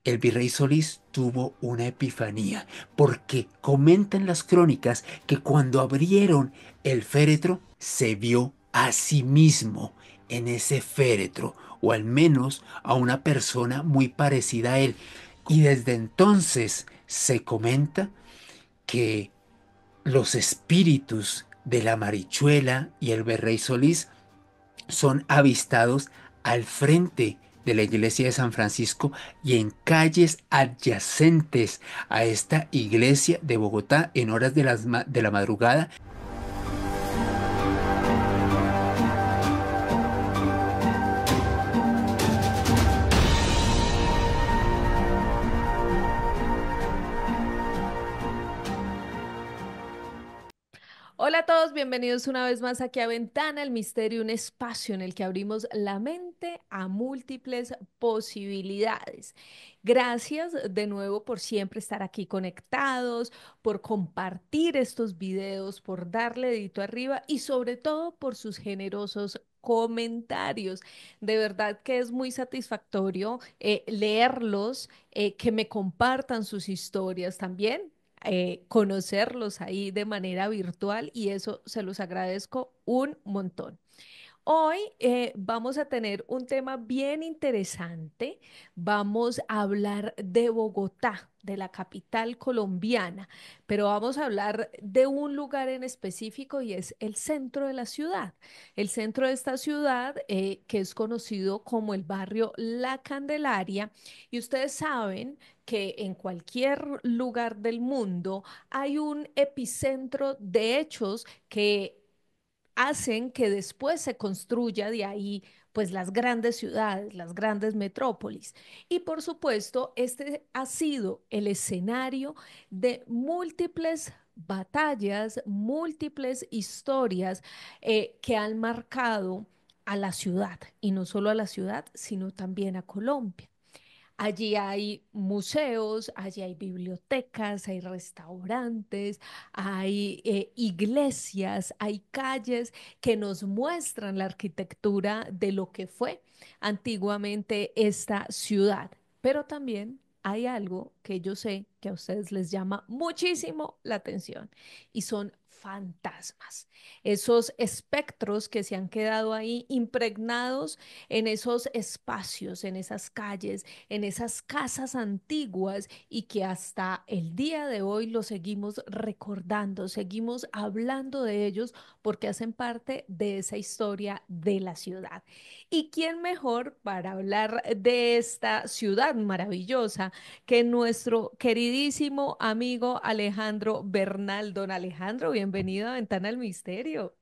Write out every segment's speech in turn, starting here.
el virrey Solís tuvo una epifanía, porque comentan las crónicas que cuando abrieron el féretro se vio a sí mismo en ese féretro, o al menos a una persona muy parecida a él. Y desde entonces se comenta que los espíritus de la Marichuela y el virrey Solís son avistados al frente de la iglesia de San Francisco y en calles adyacentes a esta iglesia de Bogotá en horas de la madrugada. Hola a todos, bienvenidos una vez más aquí a Ventana al Misterio, un espacio en el que abrimos la mente a múltiples posibilidades. Gracias de nuevo por siempre estar aquí conectados, por compartir estos videos, por darle dedito arriba y sobre todo por sus generosos comentarios. De verdad que es muy satisfactorio leerlos, que me compartan sus historias también, conocerlos ahí de manera virtual y eso se los agradezco un montón. Hoy vamos a tener un tema bien interesante. Vamos a hablar de Bogotá, de la capital colombiana, pero vamos a hablar de un lugar en específico y es el centro de la ciudad. El centro de esta ciudad, que es conocido como el barrio La Candelaria, y ustedes saben que en cualquier lugar del mundo hay un epicentro de hechos que hacen que después se construya de ahí pues las grandes ciudades, las grandes metrópolis. Y por supuesto, este ha sido el escenario de múltiples batallas, múltiples historias que han marcado a la ciudad, y no solo a la ciudad, sino también a Colombia. Allí hay museos, allí hay bibliotecas, hay restaurantes, hay iglesias, hay calles que nos muestran la arquitectura de lo que fue antiguamente esta ciudad. Pero también hay algo que yo sé que a ustedes les llama muchísimo la atención y son fantasmas, esos espectros que se han quedado ahí impregnados en esos espacios, en esas calles, en esas casas antiguas y que hasta el día de hoy los seguimos recordando, seguimos hablando de ellos porque hacen parte de esa historia de la ciudad. ¿Y quién mejor para hablar de esta ciudad maravillosa que nuestro queridísimo amigo Alejandro Bernal? Don Alejandro, bienvenido a Ventana al Misterio.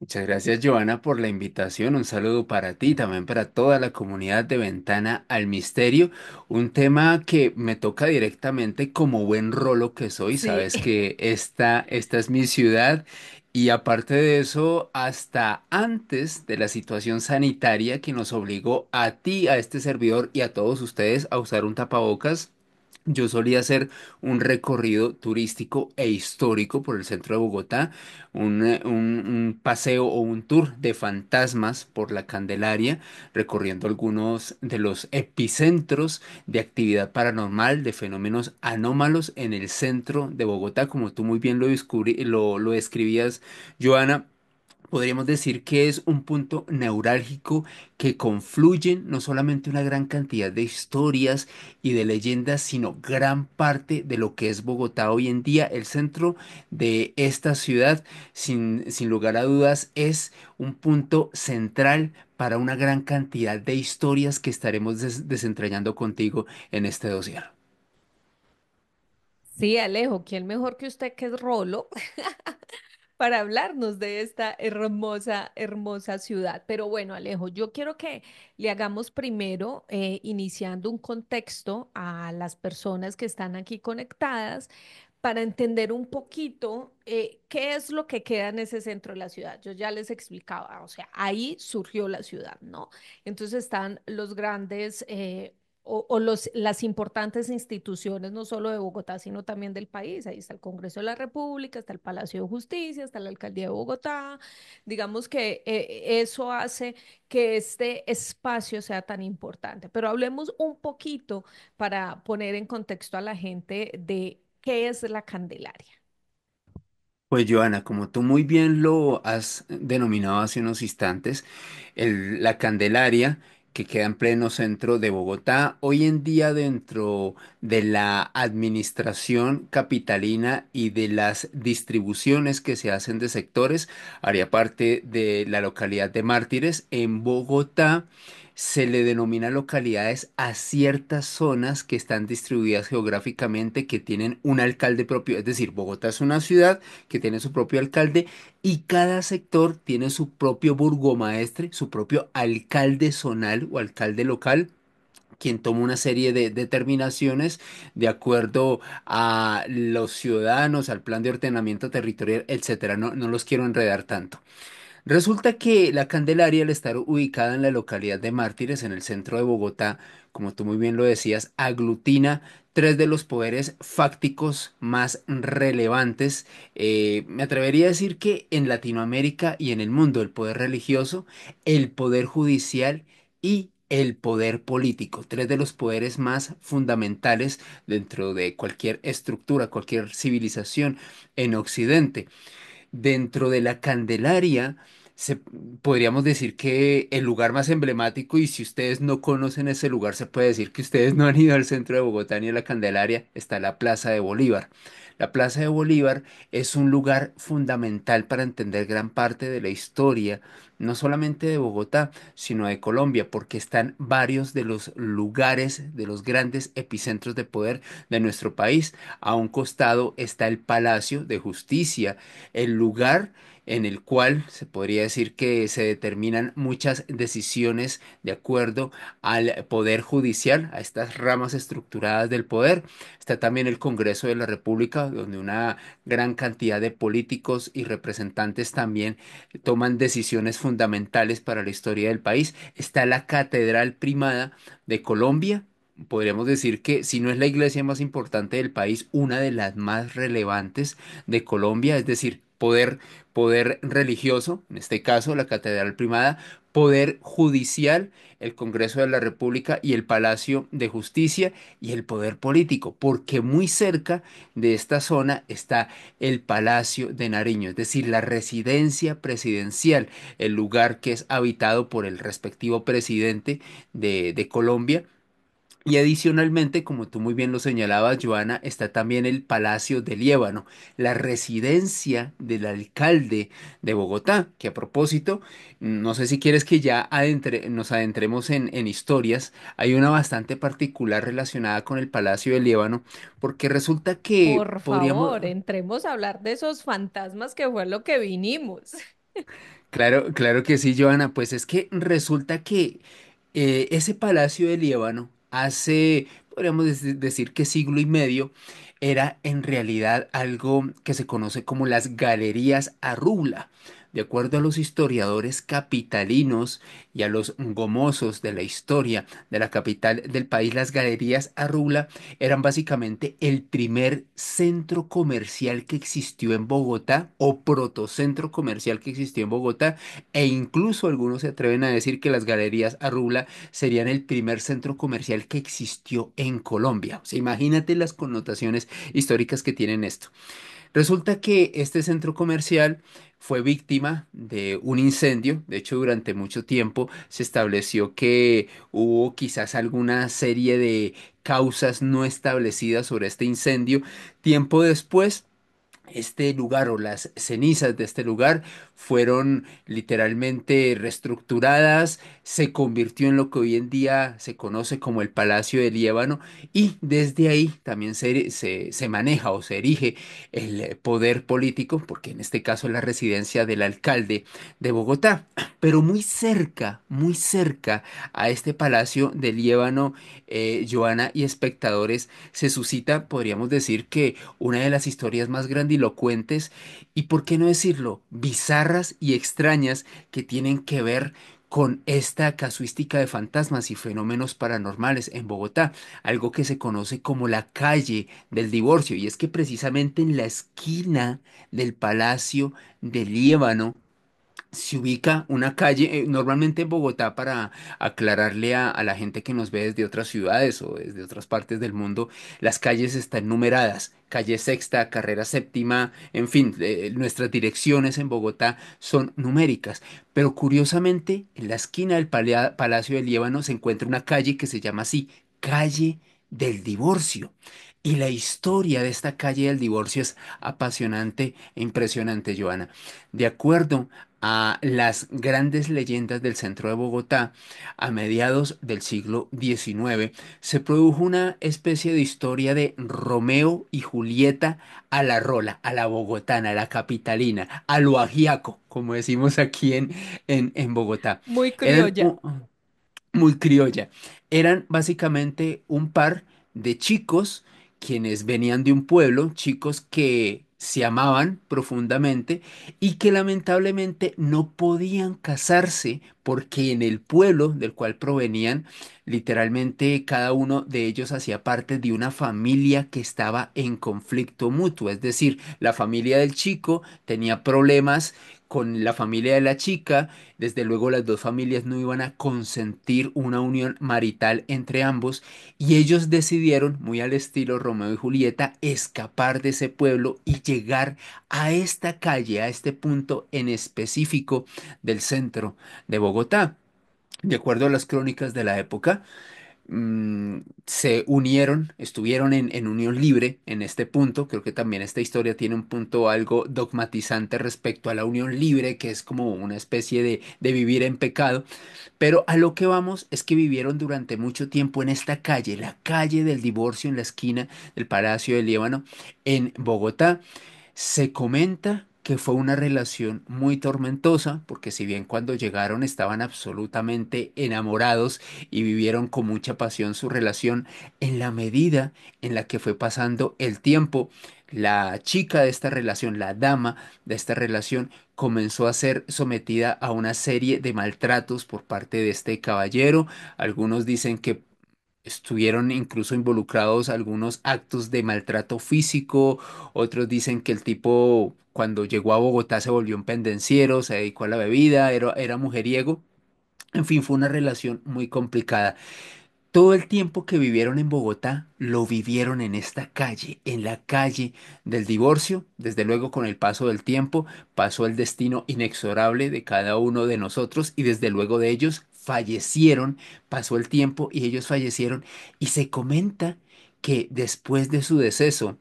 Muchas gracias, Joana, por la invitación. Un saludo para ti, también para toda la comunidad de Ventana al Misterio. Un tema que me toca directamente como buen rolo que soy. Sí. Sabes que esta es mi ciudad y aparte de eso, hasta antes de la situación sanitaria que nos obligó a ti, a este servidor y a todos ustedes a usar un tapabocas. Yo solía hacer un recorrido turístico e histórico por el centro de Bogotá, un paseo o un tour de fantasmas por la Candelaria, recorriendo algunos de los epicentros de actividad paranormal, de fenómenos anómalos en el centro de Bogotá, como tú muy bien lo describías, Joana. Podríamos decir que es un punto neurálgico que confluyen no solamente una gran cantidad de historias y de leyendas, sino gran parte de lo que es Bogotá hoy en día. El centro de esta ciudad, sin lugar a dudas, es un punto central para una gran cantidad de historias que estaremos desentrañando contigo en este dossier. Sí, Alejo, ¿quién mejor que usted que es Rolo para hablarnos de esta hermosa, hermosa ciudad? Pero bueno, Alejo, yo quiero que le hagamos primero, iniciando un contexto a las personas que están aquí conectadas para entender un poquito qué es lo que queda en ese centro de la ciudad. Yo ya les explicaba, o sea, ahí surgió la ciudad, ¿no? Entonces están los grandes las importantes instituciones, no solo de Bogotá, sino también del país. Ahí está el Congreso de la República, está el Palacio de Justicia, está la Alcaldía de Bogotá. Digamos que eso hace que este espacio sea tan importante. Pero hablemos un poquito para poner en contexto a la gente de qué es la Candelaria. Pues Joana, como tú muy bien lo has denominado hace unos instantes, la Candelaria, que queda en pleno centro de Bogotá, hoy en día dentro de la administración capitalina y de las distribuciones que se hacen de sectores, haría parte de la localidad de Mártires. En Bogotá se le denomina localidades a ciertas zonas que están distribuidas geográficamente, que tienen un alcalde propio. Es decir, Bogotá es una ciudad que tiene su propio alcalde y cada sector tiene su propio burgomaestre, su propio alcalde zonal o alcalde local, quien toma una serie de determinaciones de acuerdo a los ciudadanos, al plan de ordenamiento territorial, etcétera. No, no los quiero enredar tanto. Resulta que la Candelaria, al estar ubicada en la localidad de Mártires, en el centro de Bogotá, como tú muy bien lo decías, aglutina tres de los poderes fácticos más relevantes. Me atrevería a decir que en Latinoamérica y en el mundo, el poder religioso, el poder judicial y el poder político, tres de los poderes más fundamentales dentro de cualquier estructura, cualquier civilización en Occidente. Dentro de la Candelaria, podríamos decir que el lugar más emblemático, y si ustedes no conocen ese lugar, se puede decir que ustedes no han ido al centro de Bogotá ni a la Candelaria, está la Plaza de Bolívar. La Plaza de Bolívar es un lugar fundamental para entender gran parte de la historia, no solamente de Bogotá, sino de Colombia, porque están varios de los lugares, de los grandes epicentros de poder de nuestro país. A un costado está el Palacio de Justicia, el lugar en el cual se podría decir que se determinan muchas decisiones de acuerdo al poder judicial, a estas ramas estructuradas del poder. Está también el Congreso de la República, donde una gran cantidad de políticos y representantes también toman decisiones fundamentales para la historia del país. Está la Catedral Primada de Colombia. Podríamos decir que si no es la iglesia más importante del país, una de las más relevantes de Colombia, es decir, poder religioso, en este caso la Catedral Primada, poder judicial, el Congreso de la República y el Palacio de Justicia y el poder político, porque muy cerca de esta zona está el Palacio de Nariño, es decir, la residencia presidencial, el lugar que es habitado por el respectivo presidente de Colombia. Y adicionalmente, como tú muy bien lo señalabas, Joana, está también el Palacio de Liébano, la residencia del alcalde de Bogotá, que a propósito, no sé si quieres que ya nos adentremos en historias, hay una bastante particular relacionada con el Palacio de Liébano, porque resulta que Por podríamos, favor, entremos a hablar de esos fantasmas que fue lo que vinimos. claro, claro que sí, Joana. Pues es que resulta que ese Palacio de Líbano hace, podríamos decir que siglo y medio, era en realidad algo que se conoce como las Galerías Arrula. De acuerdo a los historiadores capitalinos y a los gomosos de la historia de la capital del país, las Galerías Arrula eran básicamente el primer centro comercial que existió en Bogotá o protocentro comercial que existió en Bogotá, e incluso algunos se atreven a decir que las Galerías Arrula serían el primer centro comercial que existió en Colombia. O sea, imagínate las connotaciones históricas que tienen esto. Resulta que este centro comercial fue víctima de un incendio. De hecho, durante mucho tiempo se estableció que hubo quizás alguna serie de causas no establecidas sobre este incendio. Tiempo después, este lugar o las cenizas de este lugar fueron literalmente reestructuradas, se convirtió en lo que hoy en día se conoce como el Palacio de Liébano, y desde ahí también se maneja o se erige el poder político, porque en este caso es la residencia del alcalde de Bogotá. Pero muy cerca a este Palacio de Liébano, Joana y espectadores, se suscita, podríamos decir que una de las historias más grandilocuentes y, por qué no decirlo, bizarras y extrañas que tienen que ver con esta casuística de fantasmas y fenómenos paranormales en Bogotá, algo que se conoce como la calle del divorcio, y es que precisamente en la esquina del Palacio del Líbano, se ubica una calle, normalmente en Bogotá, para aclararle a la gente que nos ve desde otras ciudades o desde otras partes del mundo, las calles están numeradas. Calle Sexta, Carrera Séptima, en fin, nuestras direcciones en Bogotá son numéricas. Pero curiosamente, en la esquina del Palacio del Líbano se encuentra una calle que se llama así, Calle del Divorcio. Y la historia de esta calle del divorcio es apasionante e impresionante, Joana. De acuerdo a las grandes leyendas del centro de Bogotá, a mediados del siglo XIX, se produjo una especie de historia de Romeo y Julieta a la rola, a la bogotana, a la capitalina, a lo ajiaco, como decimos aquí en Bogotá. Muy Eran criolla. muy criolla. Eran básicamente un par de chicos quienes venían de un pueblo, chicos que se amaban profundamente y que lamentablemente no podían casarse porque en el pueblo del cual provenían, literalmente cada uno de ellos hacía parte de una familia que estaba en conflicto mutuo, es decir, la familia del chico tenía problemas con la familia de la chica. Desde luego las dos familias no iban a consentir una unión marital entre ambos y ellos decidieron, muy al estilo Romeo y Julieta, escapar de ese pueblo y llegar a esta calle, a este punto en específico del centro de Bogotá. De acuerdo a las crónicas de la época, se unieron, estuvieron en unión libre en este punto. Creo que también esta historia tiene un punto algo dogmatizante respecto a la unión libre, que es como una especie de vivir en pecado. Pero a lo que vamos es que vivieron durante mucho tiempo en esta calle, la calle del divorcio en la esquina del Palacio del Líbano en Bogotá. Se comenta que fue una relación muy tormentosa, porque si bien cuando llegaron estaban absolutamente enamorados y vivieron con mucha pasión su relación, en la medida en la que fue pasando el tiempo, la chica de esta relación, la dama de esta relación, comenzó a ser sometida a una serie de maltratos por parte de este caballero. Algunos dicen que estuvieron incluso involucrados algunos actos de maltrato físico, otros dicen que el tipo cuando llegó a Bogotá se volvió un pendenciero, se dedicó a la bebida, era mujeriego. En fin, fue una relación muy complicada. Todo el tiempo que vivieron en Bogotá lo vivieron en esta calle, en la calle del divorcio. Desde luego, con el paso del tiempo pasó el destino inexorable de cada uno de nosotros y desde luego de ellos fallecieron. Pasó el tiempo y ellos fallecieron y se comenta que después de su deceso,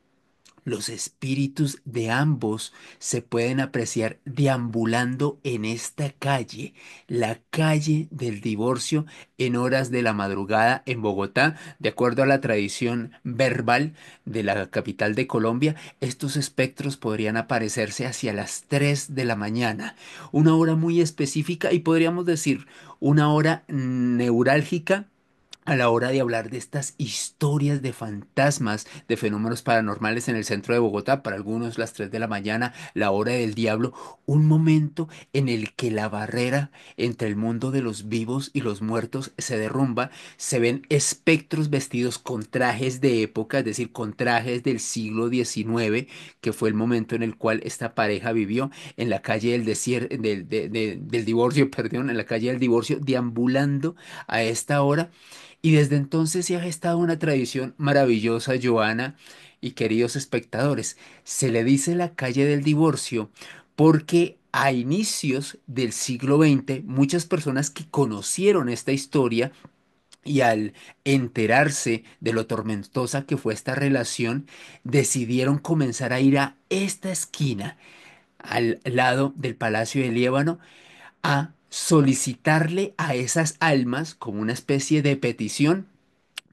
los espíritus de ambos se pueden apreciar deambulando en esta calle, la calle del divorcio, en horas de la madrugada en Bogotá. De acuerdo a la tradición verbal de la capital de Colombia, estos espectros podrían aparecerse hacia las 3 de la mañana, una hora muy específica y podríamos decir una hora neurálgica a la hora de hablar de estas historias de fantasmas, de fenómenos paranormales en el centro de Bogotá, para algunos las 3 de la mañana, la hora del diablo, un momento en el que la barrera entre el mundo de los vivos y los muertos se derrumba, se ven espectros vestidos con trajes de época, es decir, con trajes del siglo XIX, que fue el momento en el cual esta pareja vivió en la calle del divorcio, perdón, en la calle del divorcio, deambulando a esta hora y desde entonces se ha gestado una tradición maravillosa, Joana y queridos espectadores. Se le dice la calle del divorcio porque a inicios del siglo XX, muchas personas que conocieron esta historia y al enterarse de lo tormentosa que fue esta relación, decidieron comenzar a ir a esta esquina, al lado del Palacio de Líbano, a solicitarle a esas almas como una especie de petición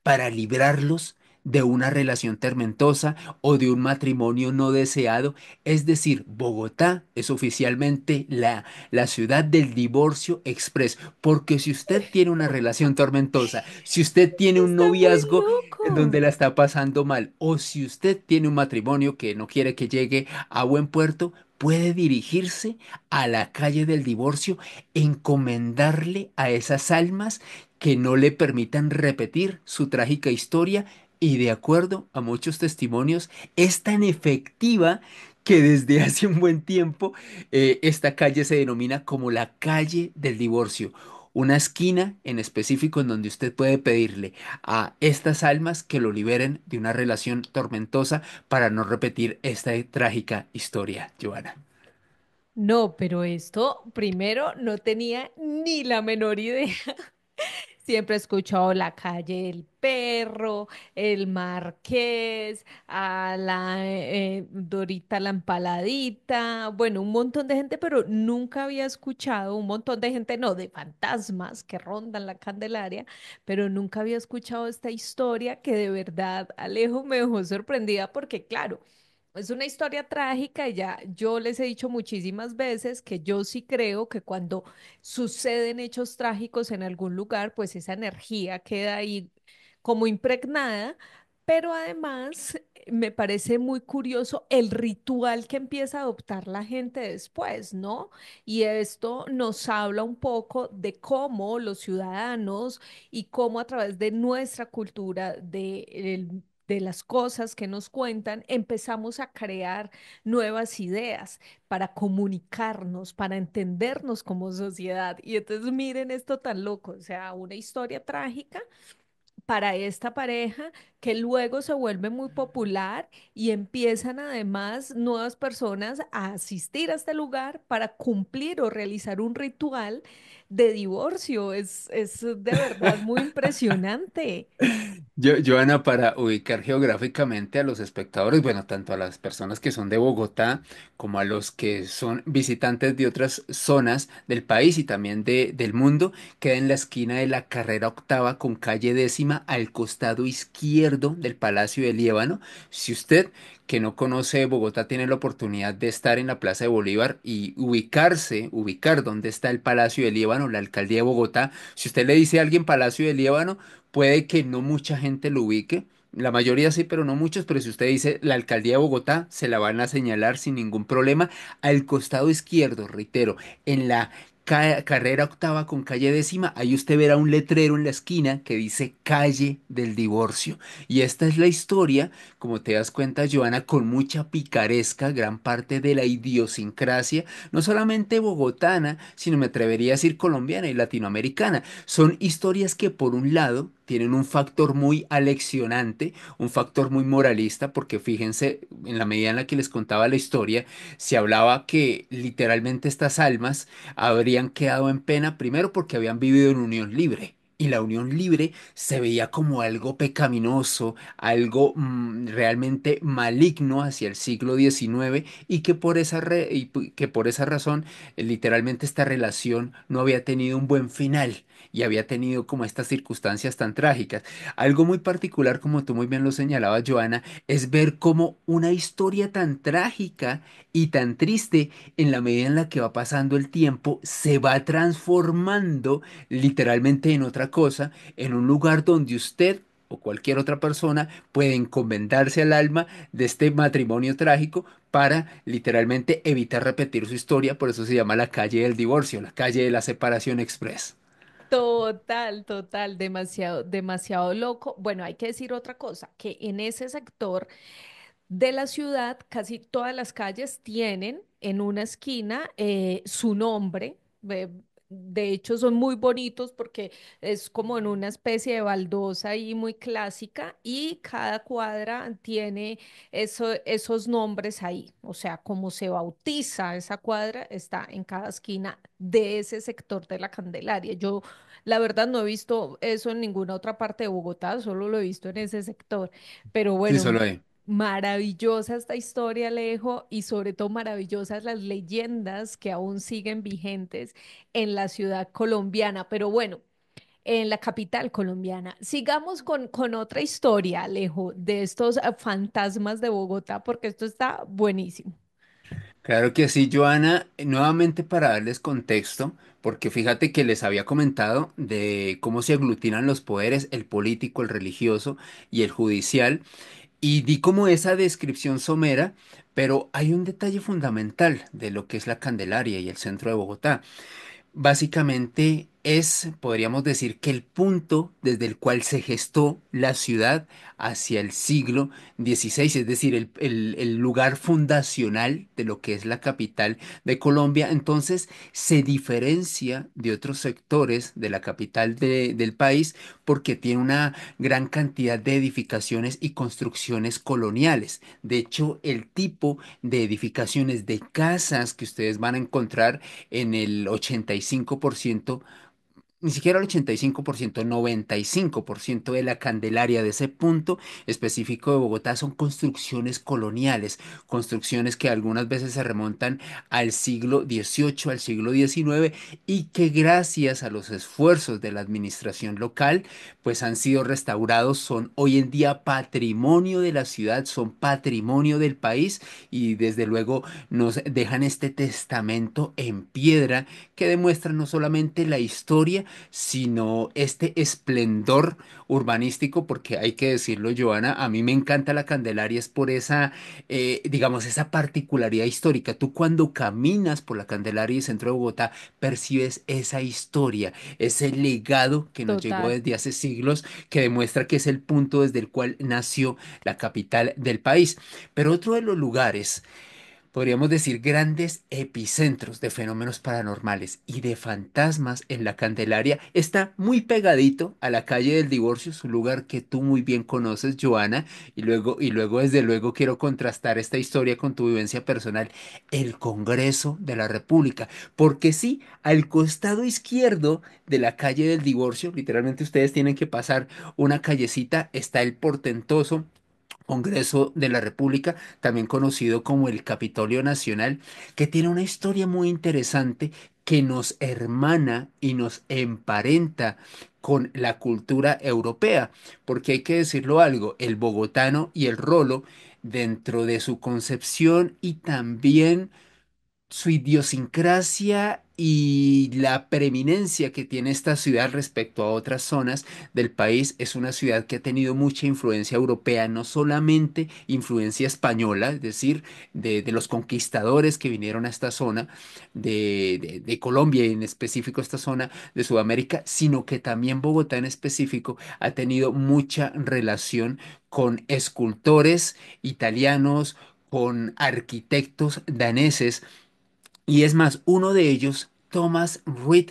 para librarlos de una relación tormentosa o de un matrimonio no deseado. Es decir, Bogotá es oficialmente la ciudad del divorcio express, porque si usted tiene una relación tormentosa, si usted tiene un Está muy noviazgo donde loco. la está pasando mal, o si usted tiene un matrimonio que no quiere que llegue a buen puerto, puede dirigirse a la calle del divorcio, encomendarle a esas almas que no le permitan repetir su trágica historia y de acuerdo a muchos testimonios es tan efectiva que desde hace un buen tiempo esta calle se denomina como la calle del divorcio. Una esquina en específico en donde usted puede pedirle a estas almas que lo liberen de una relación tormentosa para no repetir esta trágica historia, Joana. No, pero esto primero no tenía ni la menor idea. Siempre he escuchado la calle del perro, el Marqués, a la Dorita la empaladita, bueno, un montón de gente, pero nunca había escuchado un montón de gente, no, de fantasmas que rondan la Candelaria, pero nunca había escuchado esta historia que de verdad, Alejo, me dejó sorprendida porque, claro, es una historia trágica y ya yo les he dicho muchísimas veces que yo sí creo que cuando suceden hechos trágicos en algún lugar, pues esa energía queda ahí como impregnada, pero además me parece muy curioso el ritual que empieza a adoptar la gente después, ¿no? Y esto nos habla un poco de cómo los ciudadanos y cómo a través de nuestra cultura, de las cosas que nos cuentan, empezamos a crear nuevas ideas para comunicarnos, para entendernos como sociedad. Y entonces miren esto tan loco, o sea, una historia trágica para esta pareja que luego se vuelve muy popular y empiezan además nuevas personas a asistir a este lugar para cumplir o realizar un ritual de divorcio. Es de verdad muy impresionante. Joana, para ubicar geográficamente a los espectadores, bueno, tanto a las personas que son de Bogotá como a los que son visitantes de otras zonas del país y también del mundo, queda en la esquina de la carrera octava con calle décima al costado izquierdo del Palacio de Líbano. Si usted que no conoce Bogotá tiene la oportunidad de estar en la Plaza de Bolívar y ubicar dónde está el Palacio de Líbano, la Alcaldía de Bogotá, si usted le dice a alguien Palacio de Líbano, puede que no mucha gente lo ubique, la mayoría sí, pero no muchos, pero si usted dice la alcaldía de Bogotá, se la van a señalar sin ningún problema. Al costado izquierdo, reitero, en la carrera octava con calle décima, ahí usted verá un letrero en la esquina que dice calle del divorcio. Y esta es la historia, como te das cuenta, Joana, con mucha picaresca, gran parte de la idiosincrasia, no solamente bogotana, sino me atrevería a decir colombiana y latinoamericana. Son historias que por un lado tienen un factor muy aleccionante, un factor muy moralista, porque fíjense, en la medida en la que les contaba la historia, se hablaba que literalmente estas almas habrían quedado en pena, primero porque habían vivido en unión libre. Y la unión libre se veía como algo pecaminoso, algo realmente maligno hacia el siglo XIX y que por que por esa razón literalmente esta relación no había tenido un buen final y había tenido como estas circunstancias tan trágicas. Algo muy particular, como tú muy bien lo señalabas, Joana, es ver cómo una historia tan trágica y tan triste, en la medida en la que va pasando el tiempo, se va transformando literalmente en otra cosa, en un lugar donde usted o cualquier otra persona puede encomendarse al alma de este matrimonio trágico para literalmente evitar repetir su historia, por eso se llama la calle del divorcio, la calle de la separación express. Total, total, demasiado, demasiado loco. Bueno, hay que decir otra cosa, que en ese sector de la ciudad, casi todas las calles tienen en una esquina su nombre. De hecho, son muy bonitos porque es como en una especie de baldosa ahí muy clásica y cada cuadra tiene esos nombres ahí. O sea, como se bautiza esa cuadra, está en cada esquina de ese sector de la Candelaria. Yo, la verdad, no he visto eso en ninguna otra parte de Bogotá, solo lo he visto en ese sector. Pero Sí, bueno, solo hay. maravillosa esta historia, Alejo, y sobre todo maravillosas las leyendas que aún siguen vigentes en la ciudad colombiana. Pero bueno, en la capital colombiana. Sigamos con otra historia, Alejo, de estos fantasmas de Bogotá, porque esto está buenísimo. Claro que sí, Joana. Nuevamente para darles contexto, porque fíjate que les había comentado de cómo se aglutinan los poderes, el político, el religioso y el judicial, y di como esa descripción somera, pero hay un detalle fundamental de lo que es la Candelaria y el centro de Bogotá. Básicamente es, podríamos decir, que el punto desde el cual se gestó la ciudad hacia el siglo XVI, es decir, el lugar fundacional de lo que es la capital de Colombia. Entonces se diferencia de otros sectores de la capital del país porque tiene una gran cantidad de edificaciones y construcciones coloniales. De hecho, el tipo de edificaciones de casas que ustedes van a encontrar en el 85%, ni siquiera el 85%, 95% de la Candelaria de ese punto específico de Bogotá son construcciones coloniales, construcciones que algunas veces se remontan al siglo XVIII, al siglo XIX y que gracias a los esfuerzos de la administración local, pues han sido restaurados, son hoy en día patrimonio de la ciudad, son patrimonio del país y desde luego nos dejan este testamento en piedra que demuestra no solamente la historia, sino este esplendor urbanístico, porque hay que decirlo, Joana, a mí me encanta la Candelaria, es por esa, digamos, esa particularidad histórica. Tú cuando caminas por la Candelaria y centro de Bogotá, percibes esa historia, ese legado que nos llegó Total. desde hace siglos, que demuestra que es el punto desde el cual nació la capital del país. Pero otro de los lugares, podríamos decir, grandes epicentros de fenómenos paranormales y de fantasmas en la Candelaria, está muy pegadito a la calle del Divorcio, es un lugar que tú muy bien conoces, Joana, y luego, desde luego, quiero contrastar esta historia con tu vivencia personal, el Congreso de la República, porque sí, al costado izquierdo de la calle del Divorcio, literalmente ustedes tienen que pasar una callecita, está el portentoso Congreso de la República, también conocido como el Capitolio Nacional, que tiene una historia muy interesante que nos hermana y nos emparenta con la cultura europea, porque hay que decirlo algo, el bogotano y el rolo, dentro de su concepción y también su idiosincrasia y la preeminencia que tiene esta ciudad respecto a otras zonas del país, es una ciudad que ha tenido mucha influencia europea, no solamente influencia española, es decir, de los conquistadores que vinieron a esta zona de Colombia y en específico esta zona de Sudamérica, sino que también Bogotá en específico ha tenido mucha relación con escultores italianos, con arquitectos daneses y es más, uno de ellos, Thomas Reed,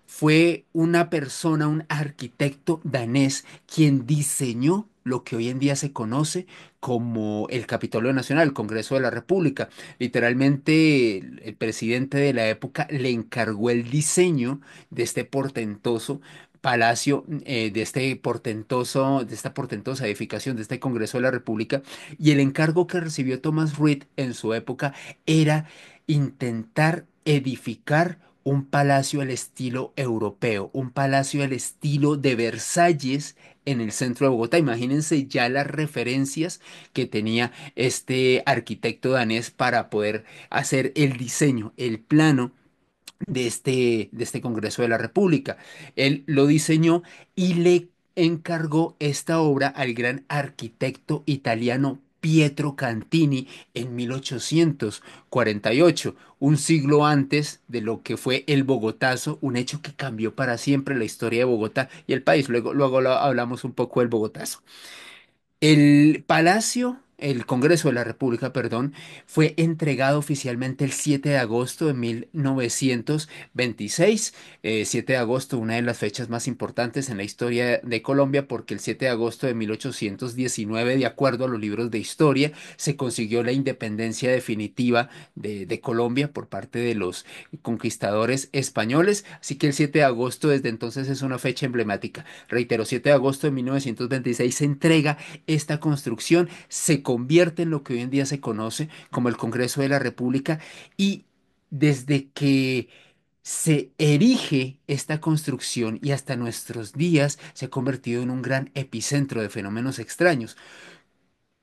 fue una persona, un arquitecto danés, quien diseñó lo que hoy en día se conoce como el Capitolio Nacional, el Congreso de la República. Literalmente, el presidente de la época le encargó el diseño de este portentoso palacio, de esta portentosa edificación, de este Congreso de la República, y el encargo que recibió Thomas Reed en su época era intentar edificar un palacio al estilo europeo, un palacio al estilo de Versalles en el centro de Bogotá. Imagínense ya las referencias que tenía este arquitecto danés para poder hacer el diseño, el plano de este Congreso de la República. Él lo diseñó y le encargó esta obra al gran arquitecto italiano Pietro Cantini en 1848, un siglo antes de lo que fue el Bogotazo, un hecho que cambió para siempre la historia de Bogotá y el país. Luego hablamos un poco del Bogotazo. El Palacio, el Congreso de la República, perdón, fue entregado oficialmente el 7 de agosto de 1926. 7 de agosto, una de las fechas más importantes en la historia de Colombia, porque el 7 de agosto de 1819, de acuerdo a los libros de historia, se consiguió la independencia definitiva de Colombia por parte de los conquistadores españoles. Así que el 7 de agosto desde entonces es una fecha emblemática. Reitero, 7 de agosto de 1926 se entrega esta construcción, se convierte en lo que hoy en día se conoce como el Congreso de la República y desde que se erige esta construcción y hasta nuestros días se ha convertido en un gran epicentro de fenómenos extraños.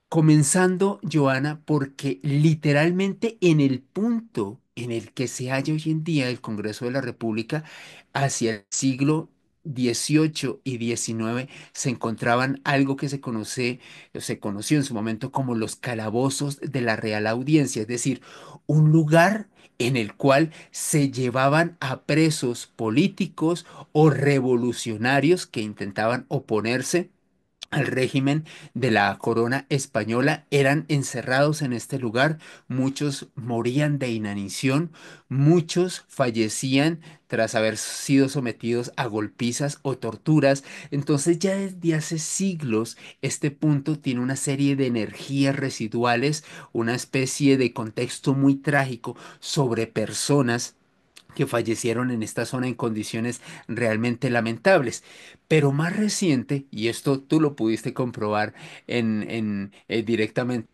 Comenzando, Joana, porque literalmente en el punto en el que se halla hoy en día el Congreso de la República, hacia el siglo XVIII y XIX, se encontraban algo que se conoce, o se conoció en su momento como los calabozos de la Real Audiencia, es decir, un lugar en el cual se llevaban a presos políticos o revolucionarios que intentaban oponerse al régimen de la corona española, eran encerrados en este lugar, muchos morían de inanición, muchos fallecían tras haber sido sometidos a golpizas o torturas. Entonces ya desde hace siglos este punto tiene una serie de energías residuales, una especie de contexto muy trágico sobre personas que fallecieron en esta zona en condiciones realmente lamentables. Pero más reciente, y esto tú lo pudiste comprobar directamente,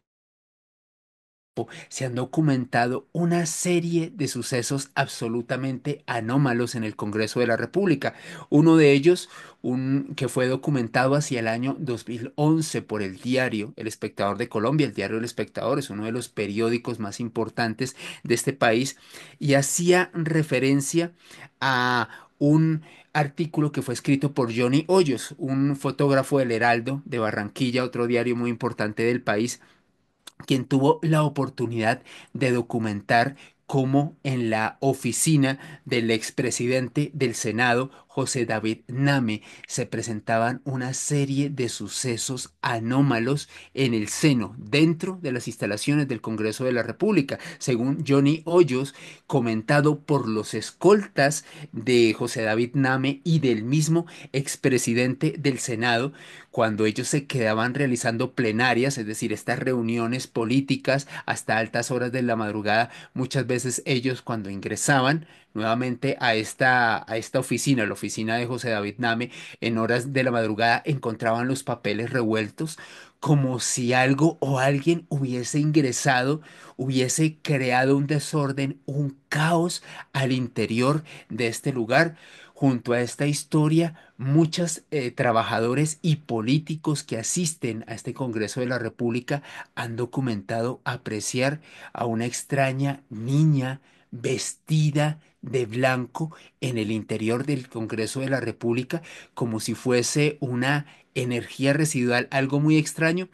se han documentado una serie de sucesos absolutamente anómalos en el Congreso de la República. Uno de ellos, un que fue documentado hacia el año 2011 por el diario El Espectador de Colombia. El diario El Espectador es uno de los periódicos más importantes de este país y hacía referencia a un artículo que fue escrito por Johnny Hoyos, un fotógrafo del Heraldo de Barranquilla, otro diario muy importante del país, quien tuvo la oportunidad de documentar cómo en la oficina del expresidente del Senado, José David Name, se presentaban una serie de sucesos anómalos en el seno, dentro de las instalaciones del Congreso de la República, según Johnny Hoyos, comentado por los escoltas de José David Name y del mismo expresidente del Senado, cuando ellos se quedaban realizando plenarias, es decir, estas reuniones políticas hasta altas horas de la madrugada. Muchas veces ellos, cuando ingresaban nuevamente a esta oficina, la oficina de José David Name, en horas de la madrugada encontraban los papeles revueltos, como si algo o alguien hubiese ingresado, hubiese creado un desorden, un caos al interior de este lugar. Junto a esta historia, muchos trabajadores y políticos que asisten a este Congreso de la República han documentado apreciar a una extraña niña vestida de blanco en el interior del Congreso de la República, como si fuese una energía residual, algo muy extraño.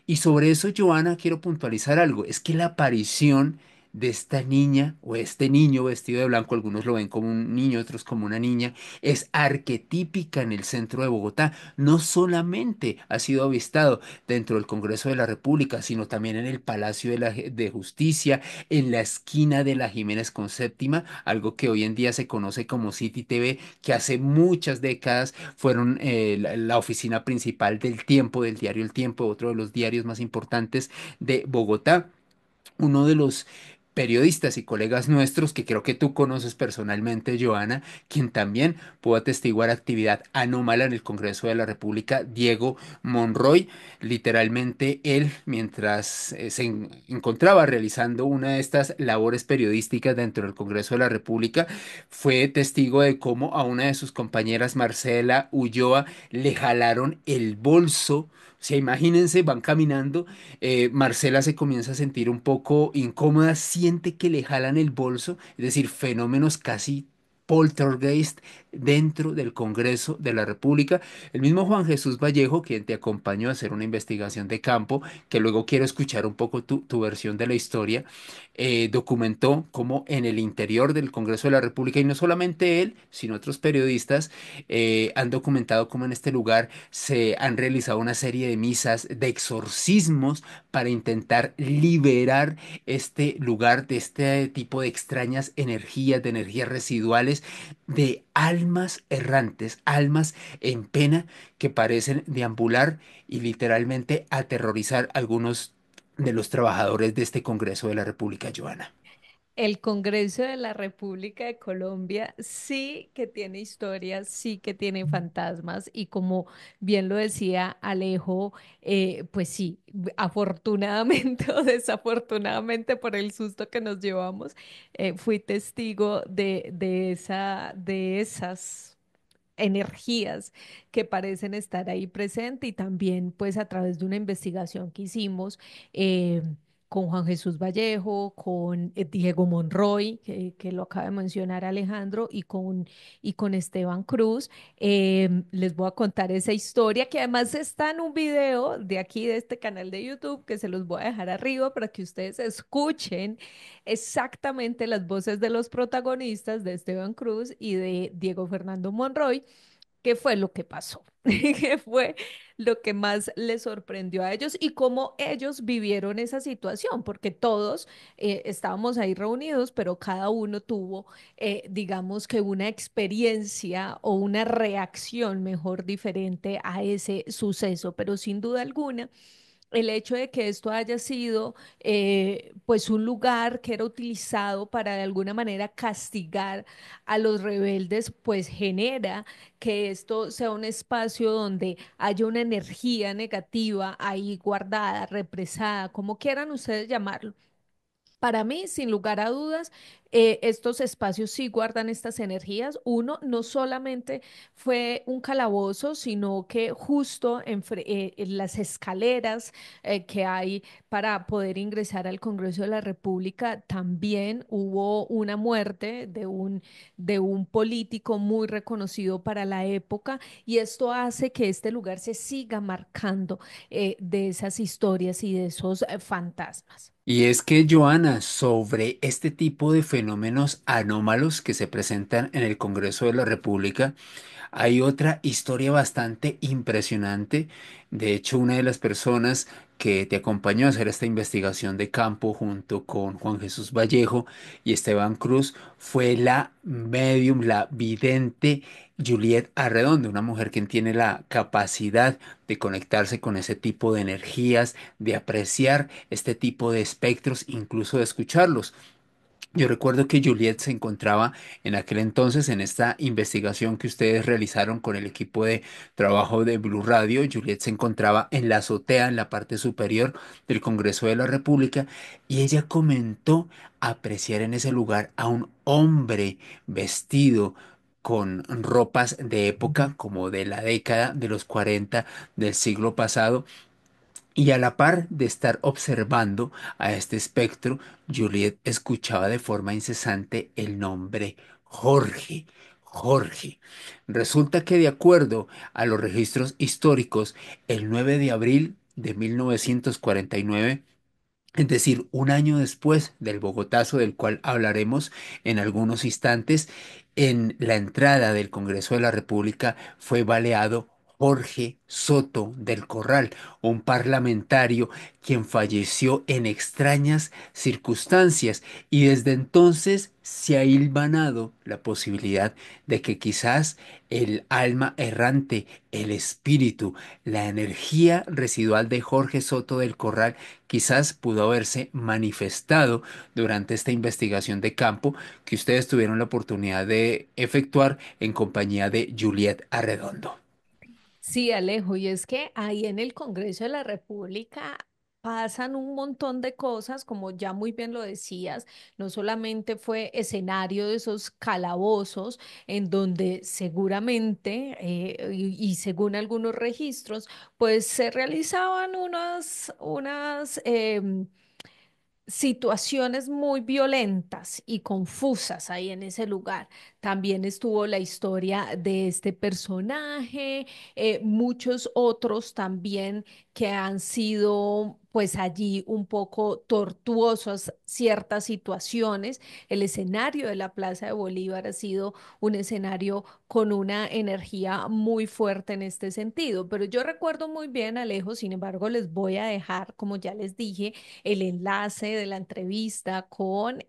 Y sobre eso, Joana, quiero puntualizar algo, es que la aparición de esta niña o este niño vestido de blanco, algunos lo ven como un niño, otros como una niña, es arquetípica en el centro de Bogotá. No solamente ha sido avistado dentro del Congreso de la República, sino también en el Palacio de Justicia, en la esquina de la Jiménez con Séptima, algo que hoy en día se conoce como City TV, que hace muchas décadas fueron la oficina principal del Tiempo, del diario El Tiempo, otro de los diarios más importantes de Bogotá. Uno de los periodistas y colegas nuestros que creo que tú conoces personalmente, Joana, quien también pudo atestiguar actividad anómala en el Congreso de la República, Diego Monroy. Literalmente él, mientras encontraba realizando una de estas labores periodísticas dentro del Congreso de la República, fue testigo de cómo a una de sus compañeras, Marcela Ulloa, le jalaron el bolso. O sea, imagínense, van caminando, Marcela se comienza a sentir un poco incómoda, siente que le jalan el bolso, es decir, fenómenos casi poltergeist dentro del Congreso de la República. El mismo Juan Jesús Vallejo, quien te acompañó a hacer una investigación de campo, que luego quiero escuchar un poco tu versión de la historia, documentó cómo en el interior del Congreso de la República, y no solamente él, sino otros periodistas, han documentado cómo en este lugar se han realizado una serie de misas, de exorcismos para intentar liberar este lugar de este tipo de extrañas energías, de energías residuales, de almas errantes, almas en pena que parecen deambular y literalmente aterrorizar a algunos de los trabajadores de este Congreso de la República, Joana. El Congreso de la República de Colombia sí que tiene historias, sí que tiene fantasmas y como bien lo decía Alejo, pues sí, afortunadamente o desafortunadamente por el susto que nos llevamos, fui testigo de esas energías que parecen estar ahí presentes y también pues a través de una investigación que hicimos con Juan Jesús Vallejo, con Diego Monroy, que lo acaba de mencionar Alejandro, y con Esteban Cruz. Les voy a contar esa historia que además está en un video de aquí, de este canal de YouTube, que se los voy a dejar arriba para que ustedes escuchen exactamente las voces de los protagonistas de Esteban Cruz y de Diego Fernando Monroy. ¿Qué fue lo que pasó? ¿Qué fue lo que más les sorprendió a ellos y cómo ellos vivieron esa situación? Porque todos estábamos ahí reunidos, pero cada uno tuvo, digamos que una experiencia o una reacción mejor diferente a ese suceso, pero sin duda alguna el hecho de que esto haya sido pues un lugar que era utilizado para de alguna manera castigar a los rebeldes, pues genera que esto sea un espacio donde haya una energía negativa ahí guardada, represada, como quieran ustedes llamarlo. Para mí, sin lugar a dudas, estos espacios sí guardan estas energías. Uno, no solamente fue un calabozo, sino que justo en las escaleras que hay para poder ingresar al Congreso de la República, también hubo una muerte de un político muy reconocido para la época y esto hace que este lugar se siga marcando de esas historias y de esos fantasmas. Y es que, Joana, sobre este tipo de fenómenos anómalos que se presentan en el Congreso de la República, hay otra historia bastante impresionante. De hecho, una de las personas que te acompañó a hacer esta investigación de campo junto con Juan Jesús Vallejo y Esteban Cruz fue la medium, la vidente Juliet Arredondo, una mujer que tiene la capacidad de conectarse con ese tipo de energías, de apreciar este tipo de espectros, incluso de escucharlos. Yo recuerdo que Juliet se encontraba en aquel entonces en esta investigación que ustedes realizaron con el equipo de trabajo de Blue Radio. Juliet se encontraba en la azotea, en la parte superior del Congreso de la República, y ella comentó apreciar en ese lugar a un hombre vestido con ropas de época como de la década de los 40 del siglo pasado, y a la par de estar observando a este espectro, Juliet escuchaba de forma incesante el nombre Jorge. Jorge. Resulta que de acuerdo a los registros históricos, el 9 de abril de 1949, es decir, un año después del Bogotazo del cual hablaremos en algunos instantes, en la entrada del Congreso de la República fue baleado Jorge Soto del Corral, un parlamentario quien falleció en extrañas circunstancias, y desde entonces se ha hilvanado la posibilidad de que quizás el alma errante, el espíritu, la energía residual de Jorge Soto del Corral quizás pudo haberse manifestado durante esta investigación de campo que ustedes tuvieron la oportunidad de efectuar en compañía de Juliet Arredondo. Sí, Alejo, y es que ahí en el Congreso de la República pasan un montón de cosas, como ya muy bien lo decías, no solamente fue escenario de esos calabozos en donde seguramente, y según algunos registros, pues se realizaban unas situaciones muy violentas y confusas ahí en ese lugar. También estuvo la historia de este personaje, muchos otros también que han sido pues allí un poco tortuosas ciertas situaciones. El escenario de la Plaza de Bolívar ha sido un escenario con una energía muy fuerte en este sentido, pero yo recuerdo muy bien, Alejo, sin embargo, les voy a dejar, como ya les dije, el enlace de la entrevista con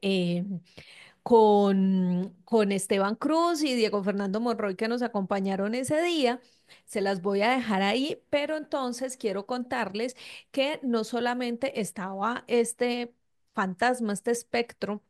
Esteban Cruz y Diego Fernando Monroy que nos acompañaron ese día. Se las voy a dejar ahí, pero entonces quiero contarles que no solamente estaba este fantasma, este espectro,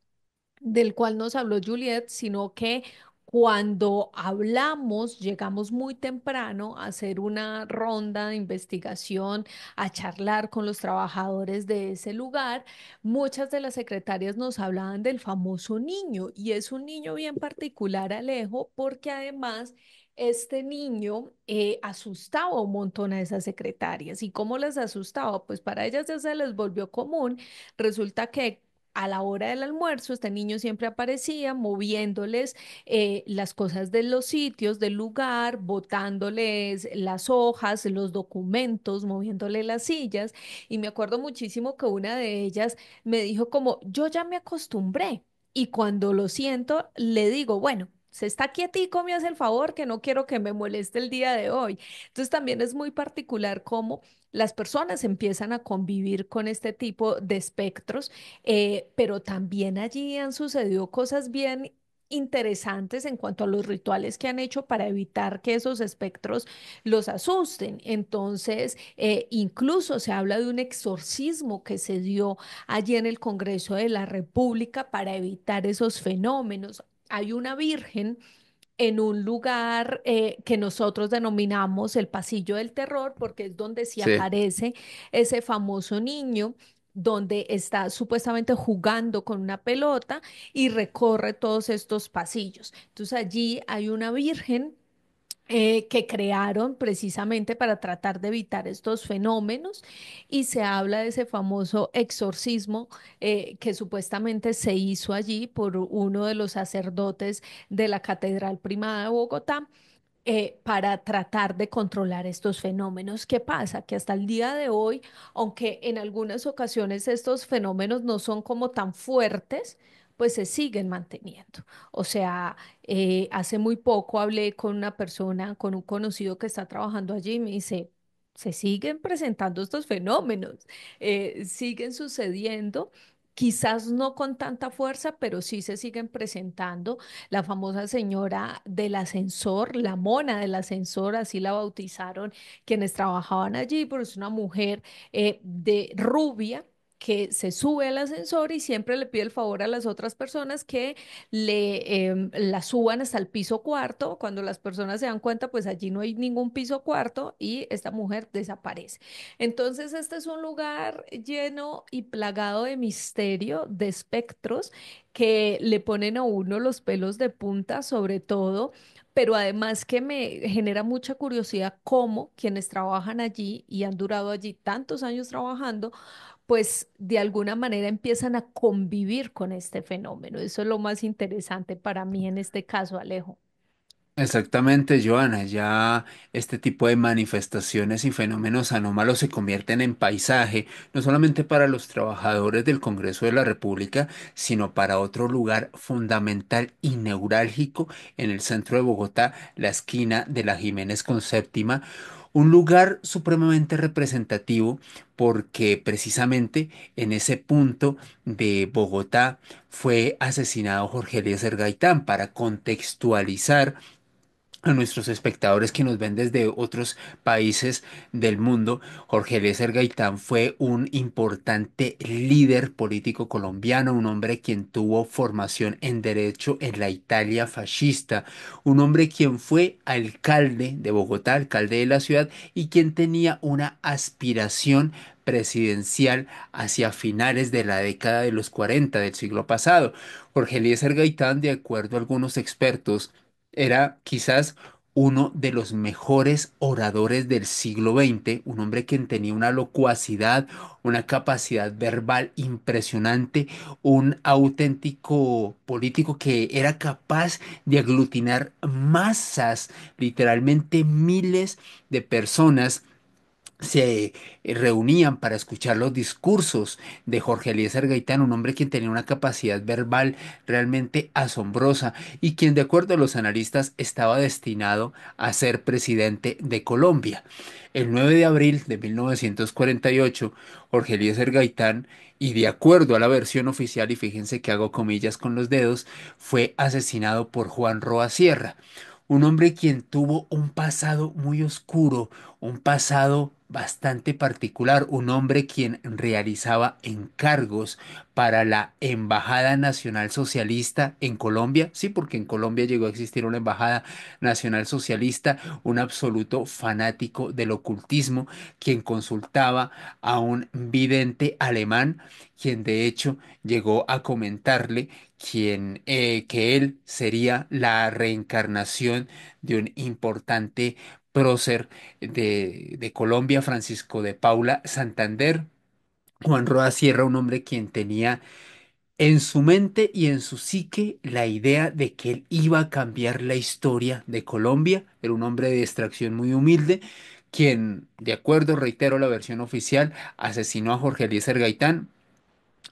del cual nos habló Juliet, sino que cuando hablamos, llegamos muy temprano a hacer una ronda de investigación, a charlar con los trabajadores de ese lugar. Muchas de las secretarias nos hablaban del famoso niño y es un niño bien particular, Alejo, porque además este niño asustaba un montón a esas secretarias. ¿Y cómo les asustaba? Pues para ellas ya se les volvió común. Resulta que a la hora del almuerzo, este niño siempre aparecía moviéndoles las cosas de los sitios, del lugar, botándoles las hojas, los documentos, moviéndole las sillas. Y me acuerdo muchísimo que una de ellas me dijo como, yo ya me acostumbré. Y cuando lo siento, le digo, bueno, se está quietico, me hace el favor, que no quiero que me moleste el día de hoy. Entonces también es muy particular cómo las personas empiezan a convivir con este tipo de espectros, pero también allí han sucedido cosas bien interesantes en cuanto a los rituales que han hecho para evitar que esos espectros los asusten. Entonces, incluso se habla de un exorcismo que se dio allí en el Congreso de la República para evitar esos fenómenos. Hay una virgen en un lugar que nosotros denominamos el Pasillo del Terror, porque es donde se Sí. aparece ese famoso niño, donde está supuestamente jugando con una pelota y recorre todos estos pasillos. Entonces allí hay una virgen que crearon precisamente para tratar de evitar estos fenómenos y se habla de ese famoso exorcismo que supuestamente se hizo allí por uno de los sacerdotes de la Catedral Primada de Bogotá para tratar de controlar estos fenómenos. ¿Qué pasa? Que hasta el día de hoy, aunque en algunas ocasiones estos fenómenos no son como tan fuertes, pues se siguen manteniendo. O sea, hace muy poco hablé con una persona, con un conocido que está trabajando allí y me dice, se siguen presentando estos fenómenos, siguen sucediendo. Quizás no con tanta fuerza, pero sí se siguen presentando. La famosa señora del ascensor, la mona del ascensor, así la bautizaron quienes trabajaban allí, pero es una mujer de rubia que se sube al ascensor y siempre le pide el favor a las otras personas que la suban hasta el piso cuarto. Cuando las personas se dan cuenta, pues allí no hay ningún piso cuarto y esta mujer desaparece. Entonces, este es un lugar lleno y plagado de misterio, de espectros que le ponen a uno los pelos de punta, sobre todo, pero además que me genera mucha curiosidad cómo quienes trabajan allí y han durado allí tantos años trabajando, pues de alguna manera empiezan a convivir con este fenómeno. Eso es lo más interesante para mí en este caso, Alejo. Exactamente, Joana. Ya este tipo de manifestaciones y fenómenos anómalos se convierten en paisaje, no solamente para los trabajadores del Congreso de la República, sino para otro lugar fundamental y neurálgico en el centro de Bogotá, la esquina de la Jiménez con Séptima. Un lugar supremamente representativo porque precisamente en ese punto de Bogotá fue asesinado Jorge Eliezer Gaitán. Para contextualizar a nuestros espectadores que nos ven desde otros países del mundo, Jorge Eliezer Gaitán fue un importante líder político colombiano, un hombre quien tuvo formación en derecho en la Italia fascista, un hombre quien fue alcalde de Bogotá, alcalde de la ciudad, y quien tenía una aspiración presidencial hacia finales de la década de los 40 del siglo pasado. Jorge Eliezer Gaitán, de acuerdo a algunos expertos, era quizás uno de los mejores oradores del siglo XX, un hombre que tenía una locuacidad, una capacidad verbal impresionante, un auténtico político que era capaz de aglutinar masas, literalmente miles de personas se reunían para escuchar los discursos de Jorge Eliezer Gaitán, un hombre quien tenía una capacidad verbal realmente asombrosa y quien, de acuerdo a los analistas, estaba destinado a ser presidente de Colombia. El 9 de abril de 1948, Jorge Eliezer Gaitán, y de acuerdo a la versión oficial, y fíjense que hago comillas con los dedos, fue asesinado por Juan Roa Sierra, un hombre quien tuvo un pasado muy oscuro, un pasado bastante particular, un hombre quien realizaba encargos para la Embajada Nacional Socialista en Colombia, sí, porque en Colombia llegó a existir una Embajada Nacional Socialista, un absoluto fanático del ocultismo, quien consultaba a un vidente alemán, quien de hecho llegó a comentarle que él sería la reencarnación de un importante prócer de Colombia, Francisco de Paula Santander. Juan Roda Sierra, un hombre quien tenía en su mente y en su psique la idea de que él iba a cambiar la historia de Colombia. Era un hombre de extracción muy humilde, quien, de acuerdo, reitero la versión oficial, asesinó a Jorge Eliezer Gaitán.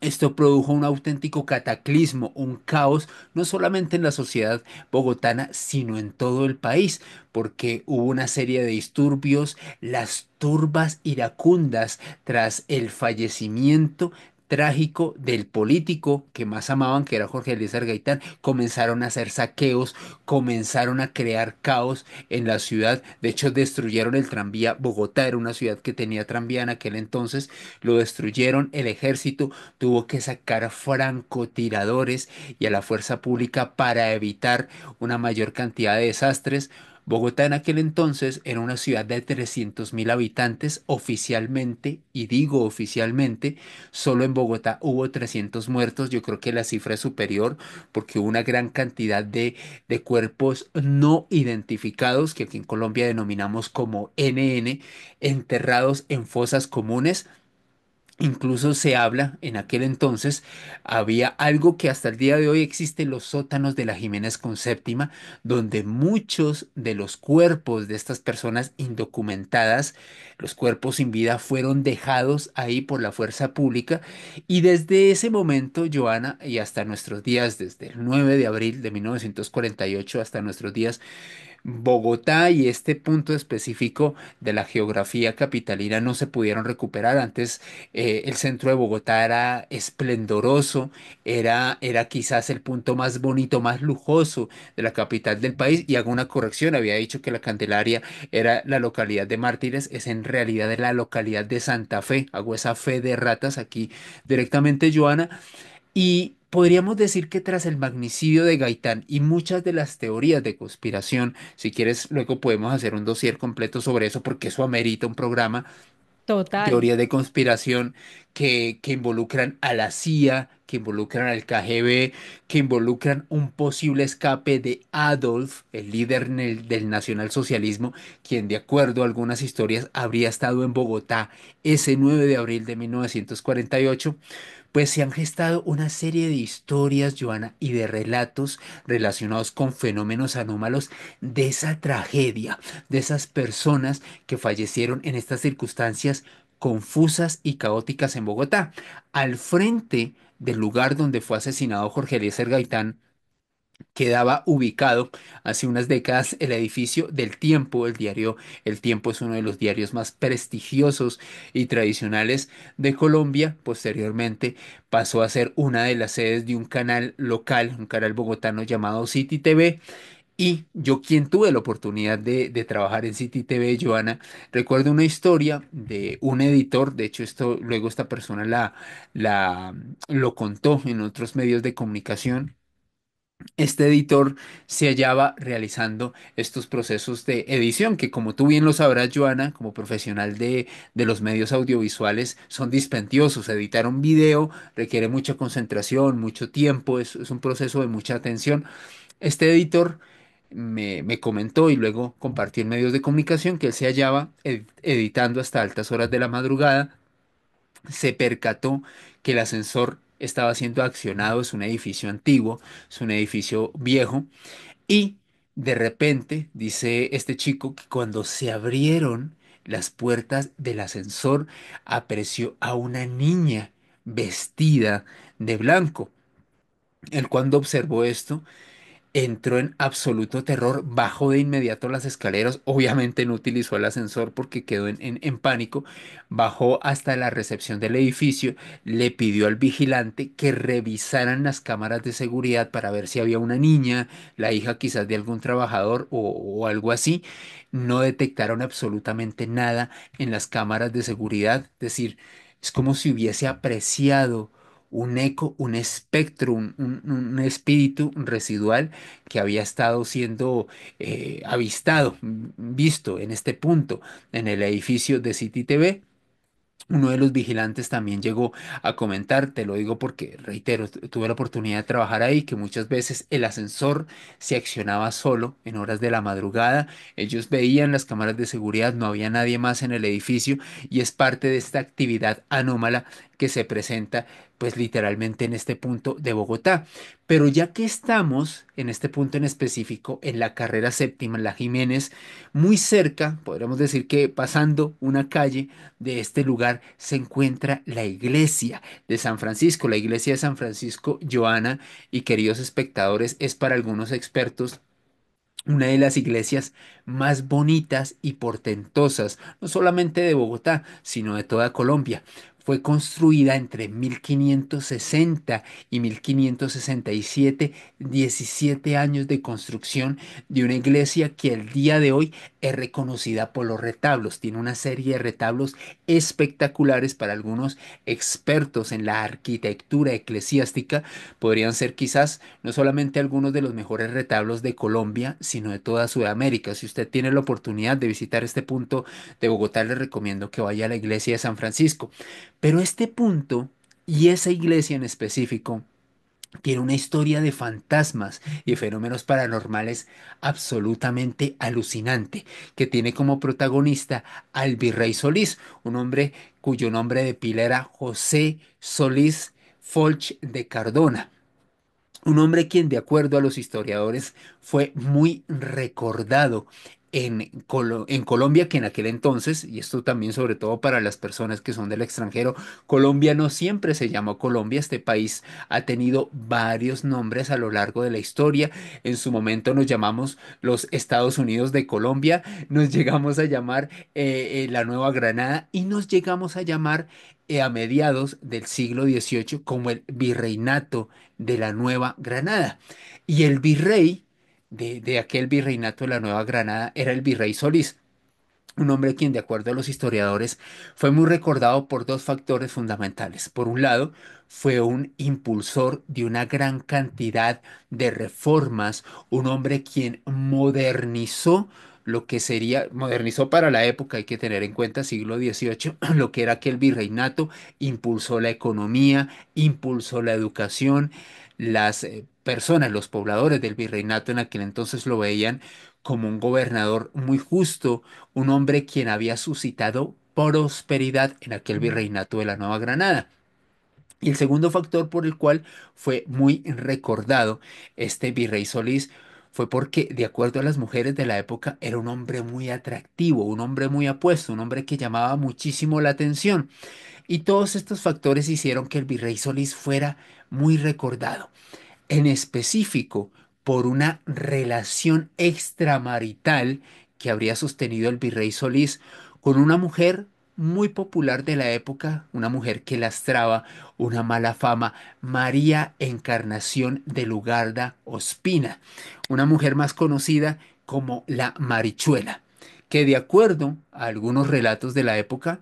Esto produjo un auténtico cataclismo, un caos, no solamente en la sociedad bogotana, sino en todo el país, porque hubo una serie de disturbios, las turbas iracundas tras el fallecimiento trágico del político que más amaban, que era Jorge Eliezer Gaitán, comenzaron a hacer saqueos, comenzaron a crear caos en la ciudad. De hecho, destruyeron el tranvía. Bogotá era una ciudad que tenía tranvía en aquel entonces, lo destruyeron. El ejército tuvo que sacar a francotiradores y a la fuerza pública para evitar una mayor cantidad de desastres. Bogotá en aquel entonces era una ciudad de 300.000 habitantes oficialmente, y digo oficialmente, solo en Bogotá hubo 300 muertos. Yo creo que la cifra es superior porque hubo una gran cantidad de cuerpos no identificados, que aquí en Colombia denominamos como NN, enterrados en fosas comunes. Incluso se habla, en aquel entonces, había algo que hasta el día de hoy existe en los sótanos de la Jiménez con Séptima, donde muchos de los cuerpos de estas personas indocumentadas, los cuerpos sin vida, fueron dejados ahí por la fuerza pública. Y desde ese momento, Joana, y hasta nuestros días, desde el 9 de abril de 1948 hasta nuestros días, Bogotá y este punto específico de la geografía capitalina no se pudieron recuperar. Antes el centro de Bogotá era esplendoroso, era quizás el punto más bonito, más lujoso de la capital del país. Y hago una corrección, había dicho que la Candelaria era la localidad de Mártires, es en realidad la localidad de Santa Fe. Hago esa fe de ratas aquí directamente, Joana. Y podríamos decir que tras el magnicidio de Gaitán y muchas de las teorías de conspiración, si quieres, luego podemos hacer un dossier completo sobre eso, porque eso amerita un programa, Total. teorías de conspiración que involucran a la CIA, que involucran al KGB, que involucran un posible escape de Adolf, el líder del nacionalsocialismo, quien de acuerdo a algunas historias habría estado en Bogotá ese 9 de abril de 1948. Pues se han gestado una serie de historias, Joana, y de relatos relacionados con fenómenos anómalos de esa tragedia, de esas personas que fallecieron en estas circunstancias confusas y caóticas en Bogotá. Al frente del lugar donde fue asesinado Jorge Eliezer Gaitán, quedaba ubicado hace unas décadas el edificio del Tiempo. El diario El Tiempo es uno de los diarios más prestigiosos y tradicionales de Colombia. Posteriormente pasó a ser una de las sedes de un canal local, un canal bogotano llamado City TV. Y yo, quien tuve la oportunidad de trabajar en City TV, Joana, recuerdo una historia de un editor. De hecho, esto luego esta persona lo contó en otros medios de comunicación. Este editor se hallaba realizando estos procesos de edición, que como tú bien lo sabrás, Joana, como profesional de los medios audiovisuales, son dispendiosos. Editar un video requiere mucha concentración, mucho tiempo, es un proceso de mucha atención. Este editor me comentó y luego compartió en medios de comunicación que él se hallaba editando hasta altas horas de la madrugada. Se percató que el ascensor estaba siendo accionado. Es un edificio antiguo, es un edificio viejo, y de repente dice este chico que cuando se abrieron las puertas del ascensor apreció a una niña vestida de blanco. Él, cuando observó esto, entró en absoluto terror, bajó de inmediato las escaleras, obviamente no utilizó el ascensor porque quedó en pánico, bajó hasta la recepción del edificio, le pidió al vigilante que revisaran las cámaras de seguridad para ver si había una niña, la hija quizás de algún trabajador o algo así. No detectaron absolutamente nada en las cámaras de seguridad, es decir, es como si hubiese apreciado un eco, un espectro, un espíritu residual que había estado siendo avistado, visto en este punto, en el edificio de City TV. Uno de los vigilantes también llegó a comentar, te lo digo porque, reitero, tuve la oportunidad de trabajar ahí, que muchas veces el ascensor se accionaba solo en horas de la madrugada. Ellos veían las cámaras de seguridad, no había nadie más en el edificio y es parte de esta actividad anómala que se presenta pues literalmente en este punto de Bogotá. Pero ya que estamos en este punto en específico, en la carrera séptima, en la Jiménez, muy cerca, podríamos decir que pasando una calle, de este lugar se encuentra la iglesia de San Francisco. La iglesia de San Francisco, Joana y queridos espectadores, es para algunos expertos una de las iglesias más bonitas y portentosas, no solamente de Bogotá, sino de toda Colombia. Fue construida entre 1560 y 1567, 17 años de construcción de una iglesia que el día de hoy es reconocida por los retablos. Tiene una serie de retablos espectaculares para algunos expertos en la arquitectura eclesiástica. Podrían ser quizás no solamente algunos de los mejores retablos de Colombia, sino de toda Sudamérica. Si usted tiene la oportunidad de visitar este punto de Bogotá, le recomiendo que vaya a la iglesia de San Francisco. Pero este punto y esa iglesia en específico tiene una historia de fantasmas y fenómenos paranormales absolutamente alucinante, que tiene como protagonista al virrey Solís, un hombre cuyo nombre de pila era José Solís Folch de Cardona. Un hombre quien, de acuerdo a los historiadores, fue muy recordado en Colombia, que en aquel entonces, y esto también sobre todo para las personas que son del extranjero, Colombia no siempre se llamó Colombia. Este país ha tenido varios nombres a lo largo de la historia. En su momento nos llamamos los Estados Unidos de Colombia, nos llegamos a llamar la Nueva Granada y nos llegamos a llamar a mediados del siglo XVIII como el Virreinato de la Nueva Granada. Y el virrey de aquel virreinato de la Nueva Granada era el virrey Solís, un hombre quien, de acuerdo a los historiadores, fue muy recordado por dos factores fundamentales. Por un lado, fue un impulsor de una gran cantidad de reformas, un hombre quien modernizó lo que sería, modernizó para la época, hay que tener en cuenta siglo XVIII, lo que era aquel virreinato, impulsó la economía, impulsó la educación, las personas, los pobladores del virreinato en aquel entonces lo veían como un gobernador muy justo, un hombre quien había suscitado prosperidad en aquel virreinato de la Nueva Granada. Y el segundo factor por el cual fue muy recordado este virrey Solís fue porque, de acuerdo a las mujeres de la época, era un hombre muy atractivo, un hombre muy apuesto, un hombre que llamaba muchísimo la atención. Y todos estos factores hicieron que el virrey Solís fuera muy recordado, en específico por una relación extramarital que habría sostenido el virrey Solís con una mujer muy popular de la época, una mujer que lastraba una mala fama, María Encarnación de Lugarda Ospina, una mujer más conocida como la Marichuela, que, de acuerdo a algunos relatos de la época,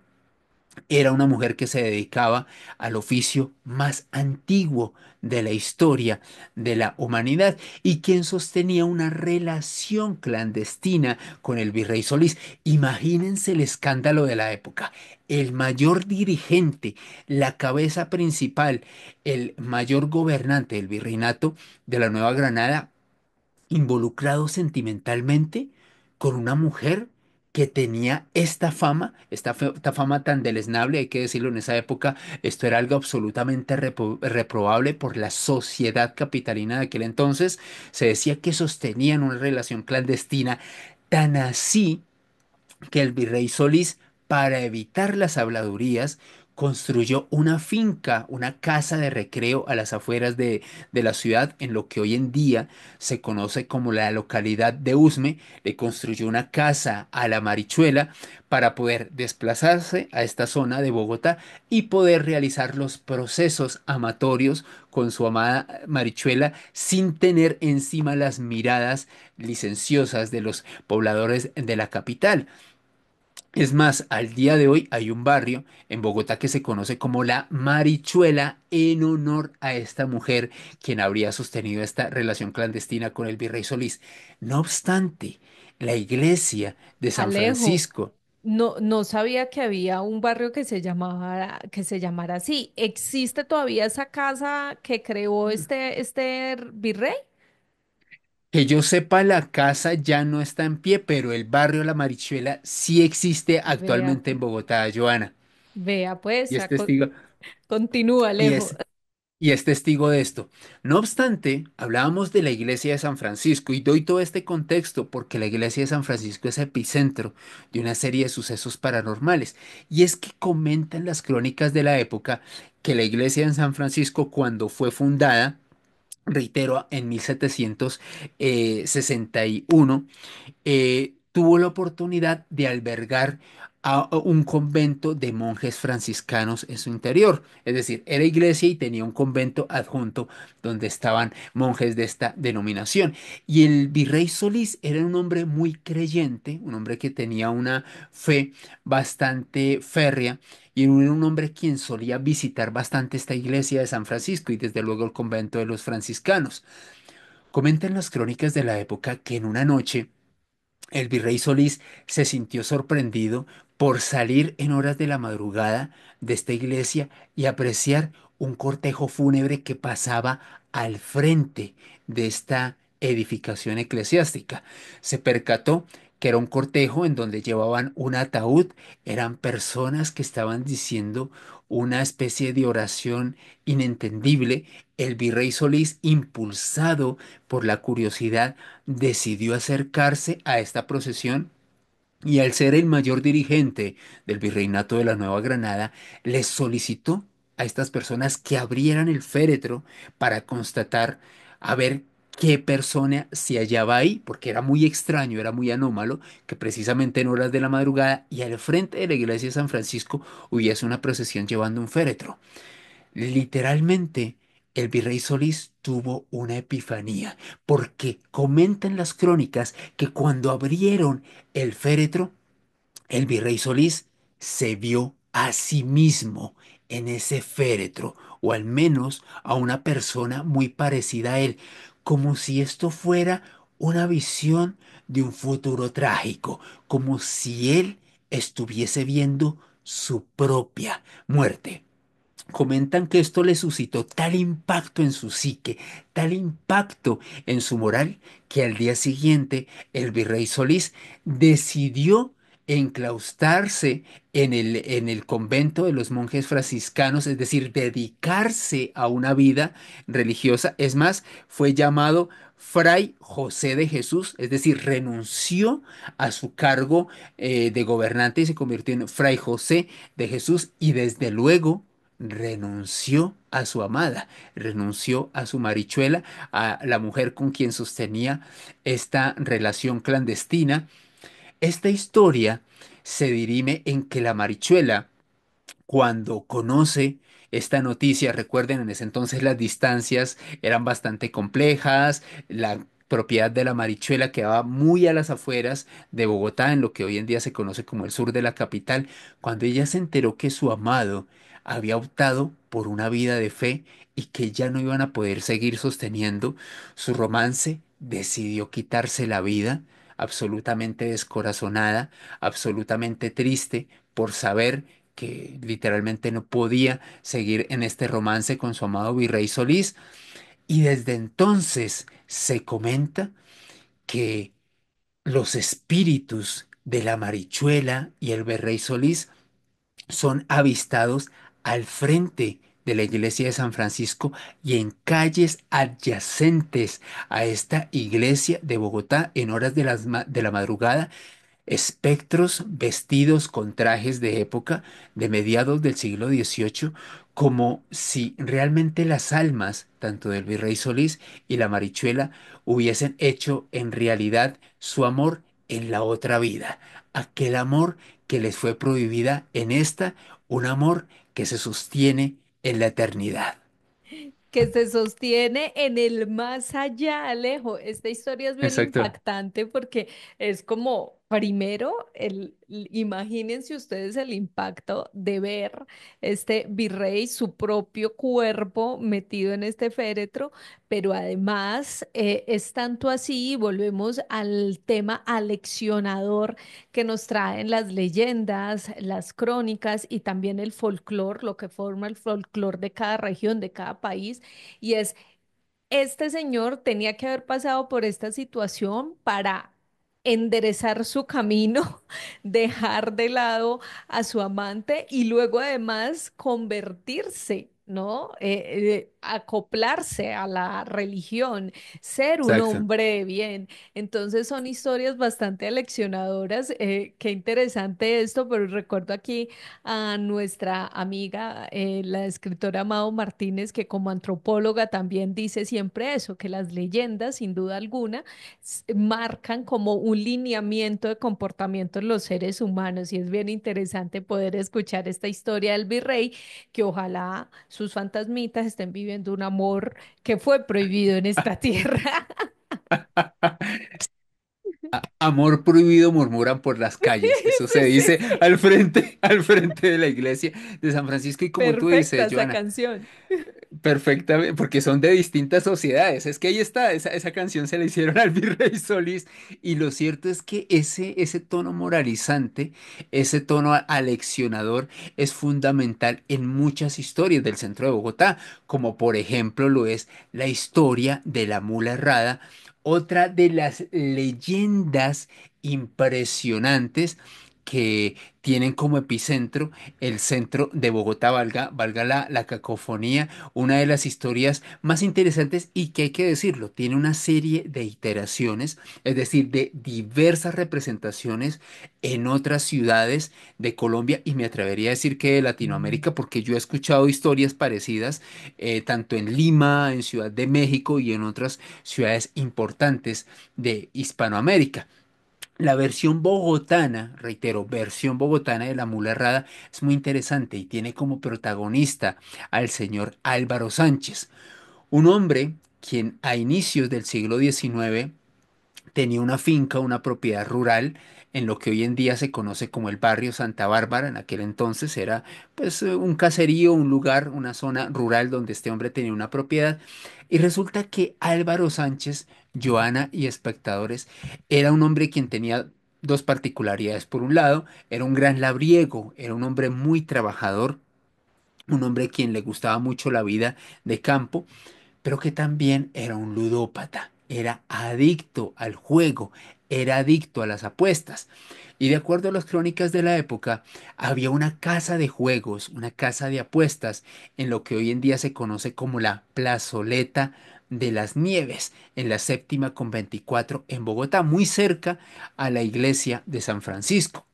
era una mujer que se dedicaba al oficio más antiguo de la historia de la humanidad y quien sostenía una relación clandestina con el virrey Solís. Imagínense el escándalo de la época. El mayor dirigente, la cabeza principal, el mayor gobernante del virreinato de la Nueva Granada, involucrado sentimentalmente con una mujer que tenía esta fama, esta fama tan deleznable, hay que decirlo, en esa época esto era algo absolutamente reprobable por la sociedad capitalina de aquel entonces. Se decía que sostenían una relación clandestina, tan así que el virrey Solís, para evitar las habladurías, construyó una finca, una casa de recreo a las afueras de la ciudad, en lo que hoy en día se conoce como la localidad de Usme. Le construyó una casa a la Marichuela para poder desplazarse a esta zona de Bogotá y poder realizar los procesos amatorios con su amada Marichuela sin tener encima las miradas licenciosas de los pobladores de la capital. Es más, al día de hoy hay un barrio en Bogotá que se conoce como la Marichuela en honor a esta mujer quien habría sostenido esta relación clandestina con el virrey Solís. No obstante, la iglesia de San Alejo, Francisco, no sabía que había un barrio que se llamara así. ¿Existe todavía esa casa que creó este virrey? que yo sepa, la casa ya no está en pie, pero el barrio La Marichuela sí existe Vea, actualmente en Bogotá, Joana. vea Y pues, es testigo, continúa, y Alejo. es y es testigo de esto. No obstante, hablábamos de la iglesia de San Francisco y doy todo este contexto porque la iglesia de San Francisco es epicentro de una serie de sucesos paranormales. Y es que comentan las crónicas de la época que la iglesia de San Francisco, cuando fue fundada, reitero, en 1761, tuvo la oportunidad de albergar a un convento de monjes franciscanos en su interior. Es decir, era iglesia y tenía un convento adjunto donde estaban monjes de esta denominación. Y el virrey Solís era un hombre muy creyente, un hombre que tenía una fe bastante férrea y era un hombre quien solía visitar bastante esta iglesia de San Francisco y desde luego el convento de los franciscanos. Comentan las crónicas de la época que en una noche el virrey Solís se sintió sorprendido por salir en horas de la madrugada de esta iglesia y apreciar un cortejo fúnebre que pasaba al frente de esta edificación eclesiástica. Se percató que era un cortejo en donde llevaban un ataúd, eran personas que estaban diciendo una especie de oración inentendible. El virrey Solís, impulsado por la curiosidad, decidió acercarse a esta procesión y al ser el mayor dirigente del virreinato de la Nueva Granada, les solicitó a estas personas que abrieran el féretro para constatar a ver qué persona se hallaba ahí, porque era muy extraño, era muy anómalo que precisamente en horas de la madrugada y al frente de la iglesia de San Francisco hubiese una procesión llevando un féretro. Literalmente, el virrey Solís tuvo una epifanía, porque comentan las crónicas que cuando abrieron el féretro, el virrey Solís se vio a sí mismo en ese féretro, o al menos a una persona muy parecida a él, como si esto fuera una visión de un futuro trágico, como si él estuviese viendo su propia muerte. Comentan que esto le suscitó tal impacto en su psique, tal impacto en su moral, que al día siguiente el virrey Solís decidió enclaustrarse en el convento de los monjes franciscanos, es decir, dedicarse a una vida religiosa. Es más, fue llamado Fray José de Jesús, es decir, renunció a su cargo de gobernante y se convirtió en Fray José de Jesús y desde luego renunció a su amada, renunció a su marichuela, a la mujer con quien sostenía esta relación clandestina. Esta historia se dirime en que la marichuela, cuando conoce esta noticia, recuerden, en ese entonces las distancias eran bastante complejas, la propiedad de la Marichuela quedaba muy a las afueras de Bogotá, en lo que hoy en día se conoce como el sur de la capital. Cuando ella se enteró que su amado había optado por una vida de fe y que ya no iban a poder seguir sosteniendo su romance, decidió quitarse la vida, absolutamente descorazonada, absolutamente triste por saber que literalmente no podía seguir en este romance con su amado virrey Solís. Y desde entonces se comenta que los espíritus de la Marichuela y el virrey Solís son avistados al frente de la iglesia de San Francisco y en calles adyacentes a esta iglesia de Bogotá en horas de la madrugada. espectros vestidos con trajes de época de mediados del siglo XVIII, como si realmente las almas, tanto del virrey Solís y la Marichuela, hubiesen hecho en realidad su amor en la otra vida, aquel amor que les fue prohibida en esta, un amor que se sostiene en la eternidad. Que se sostiene en el más allá, Alejo. Esta historia es bien Exacto, impactante porque es como, primero, imagínense ustedes el impacto de ver este virrey, su propio cuerpo metido en este féretro, pero además es tanto así, y volvemos al tema aleccionador que nos traen las leyendas, las crónicas y también el folclore, lo que forma el folclore de cada región, de cada país, y es, este señor tenía que haber pasado por esta situación para enderezar su camino, dejar de lado a su amante y luego además convertirse, ¿no? Acoplarse a la religión, ser un exacto. hombre de bien. Entonces son historias bastante aleccionadoras. Qué interesante esto, pero recuerdo aquí a nuestra amiga, la escritora Amado Martínez, que como antropóloga también dice siempre eso, que las leyendas, sin duda alguna, marcan como un lineamiento de comportamiento en los seres humanos. Y es bien interesante poder escuchar esta historia del virrey, que ojalá sus fantasmitas estén viviendo un amor que fue prohibido en esta tierra. Amor prohibido murmuran por las calles. Eso Sí, se sí, dice sí. al frente de la iglesia de San Francisco. Y como tú Perfecta dices, esa Joana, canción. perfectamente, porque son de distintas sociedades. Es que ahí está, esa canción se la hicieron al virrey Solís. Y lo cierto es que ese tono moralizante, ese tono aleccionador, es fundamental en muchas historias del centro de Bogotá, como por ejemplo lo es la historia de la mula errada, otra de las leyendas impresionantes que tienen como epicentro el centro de Bogotá, valga la cacofonía, una de las historias más interesantes y que hay que decirlo, tiene una serie de iteraciones, es decir, de diversas representaciones en otras ciudades de Colombia y me atrevería a decir que de Latinoamérica, porque yo he escuchado historias parecidas tanto en Lima, en Ciudad de México y en otras ciudades importantes de Hispanoamérica. La versión bogotana, reitero, versión bogotana de La Mula Errada es muy interesante y tiene como protagonista al señor Álvaro Sánchez, un hombre quien a inicios del siglo XIX tenía una finca, una propiedad rural en lo que hoy en día se conoce como el barrio Santa Bárbara. En aquel entonces era pues un caserío, un lugar, una zona rural donde este hombre tenía una propiedad. Y resulta que Álvaro Sánchez, Joana y espectadores, era un hombre quien tenía dos particularidades. Por un lado, era un gran labriego, era un hombre muy trabajador, un hombre quien le gustaba mucho la vida de campo, pero que también era un ludópata, era adicto al juego, era adicto a las apuestas. Y de acuerdo a las crónicas de la época, había una casa de juegos, una casa de apuestas, en lo que hoy en día se conoce como la Plazoleta de las Nieves, en la séptima con 24 en Bogotá, muy cerca a la iglesia de San Francisco.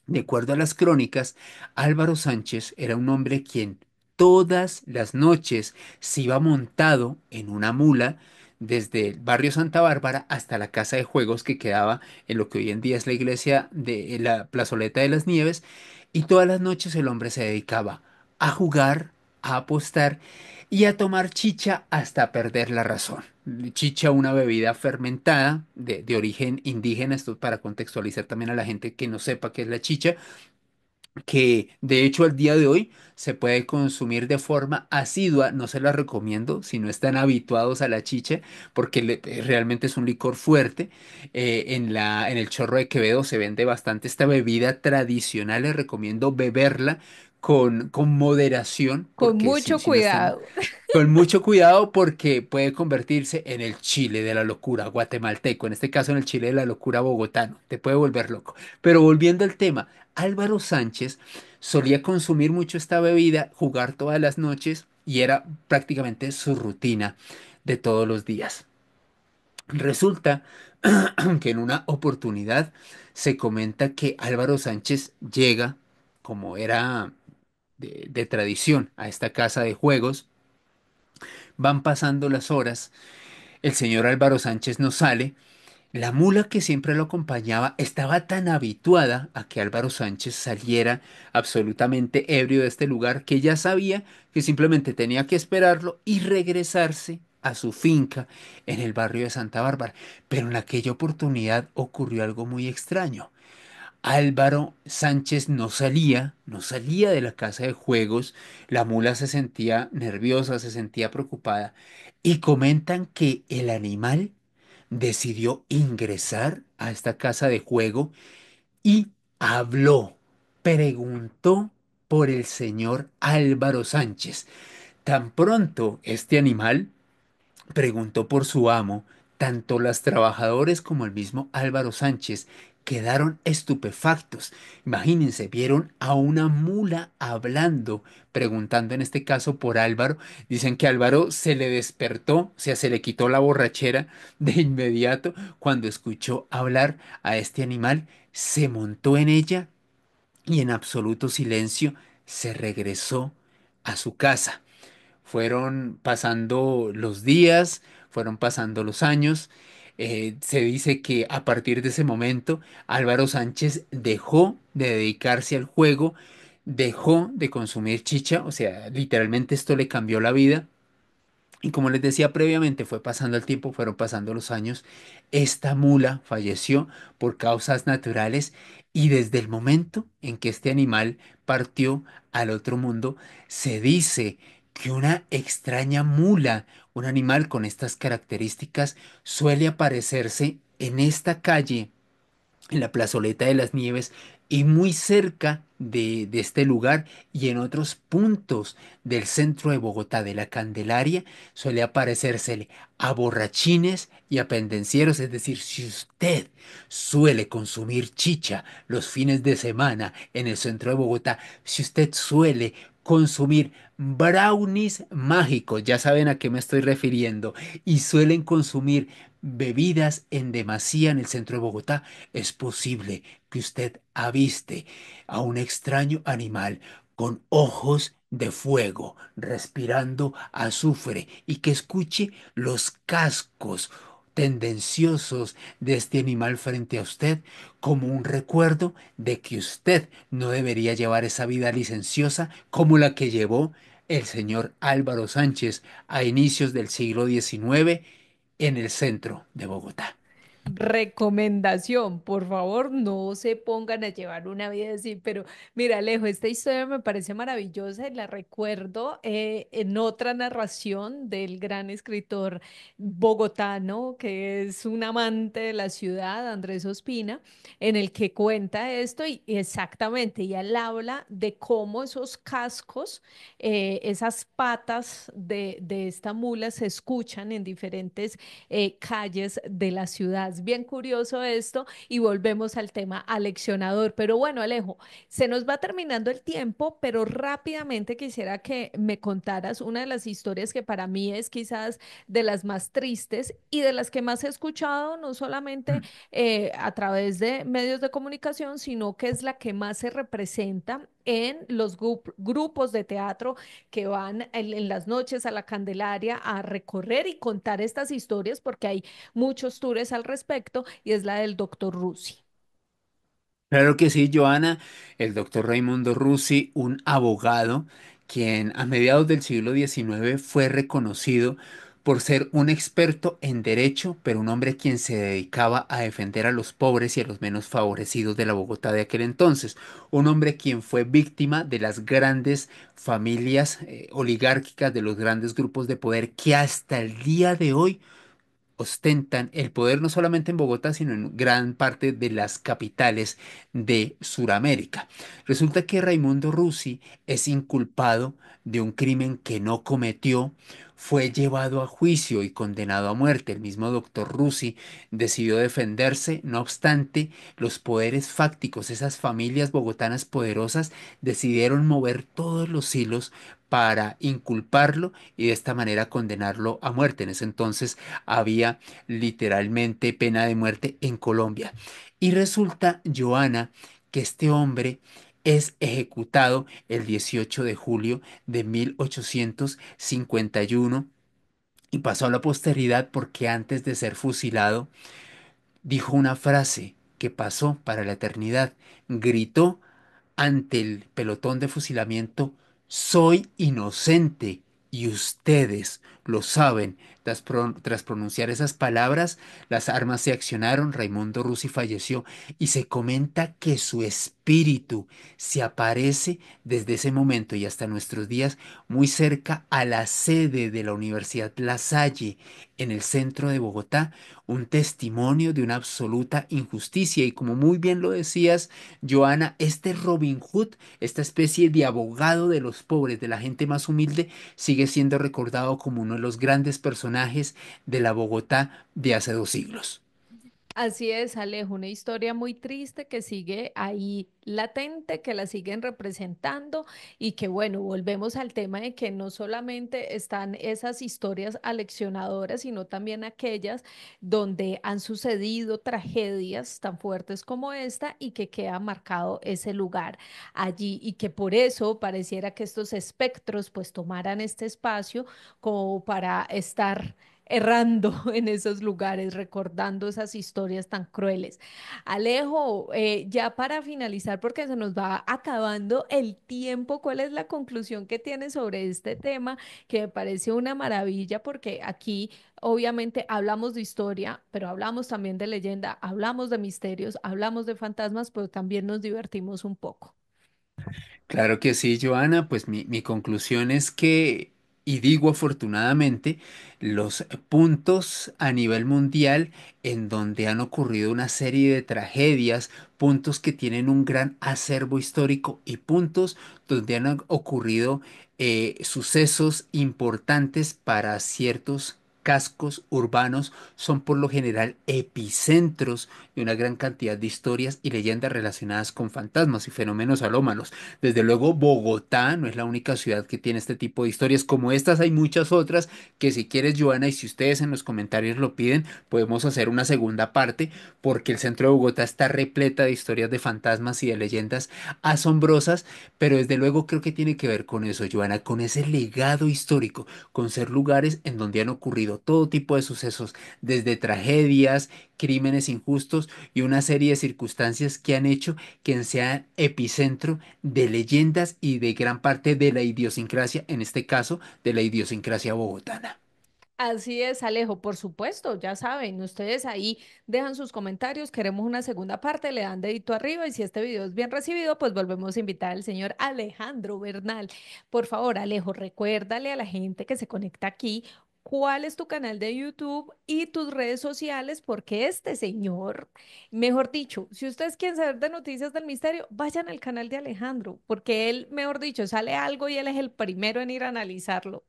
De acuerdo a las crónicas, Álvaro Sánchez era un hombre quien todas las noches se iba montado en una mula desde el barrio Santa Bárbara hasta la casa de juegos que quedaba en lo que hoy en día es la iglesia de la Plazoleta de las Nieves, y todas las noches el hombre se dedicaba a jugar, a apostar y a tomar chicha hasta perder la razón. Chicha, una bebida fermentada de origen indígena, esto para contextualizar también a la gente que no sepa qué es la chicha, que de hecho al día de hoy se puede consumir de forma asidua, no se la recomiendo si no están habituados a la chicha, porque realmente es un licor fuerte. En el Chorro de Quevedo se vende bastante esta bebida tradicional, les recomiendo beberla con moderación, Con porque si, mucho si no están cuidado. con mucho cuidado porque puede convertirse en el Chile de la locura guatemalteco, en este caso en el Chile de la locura bogotano, te puede volver loco. Pero volviendo al tema, Álvaro Sánchez solía consumir mucho esta bebida, jugar todas las noches y era prácticamente su rutina de todos los días. Resulta que en una oportunidad se comenta que Álvaro Sánchez llega, como era de tradición, a esta casa de juegos. Van pasando las horas, el señor Álvaro Sánchez no sale. La mula que siempre lo acompañaba estaba tan habituada a que Álvaro Sánchez saliera absolutamente ebrio de este lugar que ya sabía que simplemente tenía que esperarlo y regresarse a su finca en el barrio de Santa Bárbara. Pero en aquella oportunidad ocurrió algo muy extraño. Álvaro Sánchez no salía de la casa de juegos, la mula se sentía nerviosa, se sentía preocupada y comentan que el animal decidió ingresar a esta casa de juego y habló, preguntó por el señor Álvaro Sánchez. Tan pronto este animal preguntó por su amo, tanto las trabajadores como el mismo Álvaro Sánchez quedaron estupefactos. Imagínense, vieron a una mula hablando, preguntando en este caso por Álvaro. Dicen que Álvaro se le despertó, o sea, se le quitó la borrachera de inmediato cuando escuchó hablar a este animal, se montó en ella y en absoluto silencio se regresó a su casa. Fueron pasando los días, fueron pasando los años. Se dice que a partir de ese momento Álvaro Sánchez dejó de dedicarse al juego, dejó de consumir chicha, o sea, literalmente esto le cambió la vida. Y como les decía previamente, fue pasando el tiempo, fueron pasando los años. Esta mula falleció por causas naturales y desde el momento en que este animal partió al otro mundo, se dice que una extraña mula, un animal con estas características, suele aparecerse en esta calle en la plazoleta de las Nieves y muy cerca de este lugar y en otros puntos del centro de Bogotá, de la Candelaria, suele aparecérsele a borrachines y a pendencieros. Es decir, si usted suele consumir chicha los fines de semana en el centro de Bogotá, si usted suele consumir brownies mágicos, ya saben a qué me estoy refiriendo, y suelen consumir bebidas en demasía en el centro de Bogotá, es posible que usted aviste a un extraño animal con ojos de fuego, respirando azufre y que escuche los cascos tendenciosos de este animal frente a usted como un recuerdo de que usted no debería llevar esa vida licenciosa como la que llevó el señor Álvaro Sánchez a inicios del siglo XIX en el centro de Bogotá. Recomendación, por favor, no se pongan a llevar una vida así, pero mira, Alejo, esta historia me parece maravillosa y la recuerdo en otra narración del gran escritor bogotano que es un amante de la ciudad, Andrés Ospina, en el que cuenta esto y exactamente, y él habla de cómo esos cascos, esas patas de esta mula se escuchan en diferentes calles de la ciudad. Es bien curioso esto y volvemos al tema aleccionador. Pero bueno, Alejo, se nos va terminando el tiempo, pero rápidamente quisiera que me contaras una de las historias que para mí es quizás de las más tristes y de las que más he escuchado, no solamente a través de medios de comunicación, sino que es la que más se representa en los grupos de teatro que van en las noches a la Candelaria a recorrer y contar estas historias, porque hay muchos tours al respecto, y es la del doctor Rusi. Claro que sí, Joana, el doctor Raimundo Russi, un abogado quien a mediados del siglo XIX fue reconocido por ser un experto en derecho, pero un hombre quien se dedicaba a defender a los pobres y a los menos favorecidos de la Bogotá de aquel entonces. Un hombre quien fue víctima de las grandes familias oligárquicas, de los grandes grupos de poder que hasta el día de hoy ostentan el poder no solamente en Bogotá, sino en gran parte de las capitales de Sudamérica. Resulta que Raimundo Russi es inculpado de un crimen que no cometió. fue llevado a juicio y condenado a muerte. El mismo doctor Rusi decidió defenderse, no obstante, los poderes fácticos, esas familias bogotanas poderosas, decidieron mover todos los hilos para inculparlo y de esta manera condenarlo a muerte. En ese entonces había literalmente pena de muerte en Colombia. Y resulta, Joana, que este hombre es ejecutado el 18 de julio de 1851 y pasó a la posteridad porque antes de ser fusilado dijo una frase que pasó para la eternidad. Gritó ante el pelotón de fusilamiento: soy inocente y ustedes lo saben. Tras pronunciar esas palabras, las armas se accionaron, Raimundo Rusi falleció y se comenta que su espíritu se aparece desde ese momento y hasta nuestros días muy cerca a la sede de la Universidad La Salle, en el centro de Bogotá, un testimonio de una absoluta injusticia. Y como muy bien lo decías, Joana, este Robin Hood, esta especie de abogado de los pobres, de la gente más humilde, sigue siendo recordado como uno de los grandes personajes de la Bogotá de hace 2 siglos. Así es, Alejo, una historia muy triste que sigue ahí latente, que la siguen representando y que bueno, volvemos al tema de que no solamente están esas historias aleccionadoras, sino también aquellas donde han sucedido tragedias tan fuertes como esta y que queda marcado ese lugar allí y que por eso pareciera que estos espectros pues tomaran este espacio como para estar errando en esos lugares, recordando esas historias tan crueles. Alejo, ya para finalizar, porque se nos va acabando el tiempo, ¿cuál es la conclusión que tienes sobre este tema? Que me parece una maravilla, porque aquí obviamente hablamos de historia, pero hablamos también de leyenda, hablamos de misterios, hablamos de fantasmas, pero también nos divertimos un poco. Claro que sí, Joana, pues mi conclusión es que, y digo afortunadamente, los puntos a nivel mundial en donde han ocurrido una serie de tragedias, puntos que tienen un gran acervo histórico y puntos donde han ocurrido sucesos importantes para ciertos cascos urbanos, son por lo general epicentros de una gran cantidad de historias y leyendas relacionadas con fantasmas y fenómenos anómalos. Desde luego, Bogotá no es la única ciudad que tiene este tipo de historias. Como estas, hay muchas otras que si quieres, Joana, y si ustedes en los comentarios lo piden, podemos hacer una segunda parte, porque el centro de Bogotá está repleta de historias de fantasmas y de leyendas asombrosas, pero desde luego creo que tiene que ver con eso, Joana, con ese legado histórico, con ser lugares en donde han ocurrido todo tipo de sucesos, desde tragedias, crímenes injustos y una serie de circunstancias que han hecho que sea epicentro de leyendas y de gran parte de la idiosincrasia, en este caso de la idiosincrasia bogotana. Así es, Alejo, por supuesto, ya saben, ustedes ahí dejan sus comentarios, queremos una segunda parte, le dan dedito arriba y si este video es bien recibido, pues volvemos a invitar al señor Alejandro Bernal. Por favor, Alejo, recuérdale a la gente que se conecta aquí cuál es tu canal de YouTube y tus redes sociales, porque este señor, mejor dicho, si ustedes quieren saber de noticias del misterio, vayan al canal de Alejandro, porque él, mejor dicho, sale algo y él es el primero en ir a analizarlo.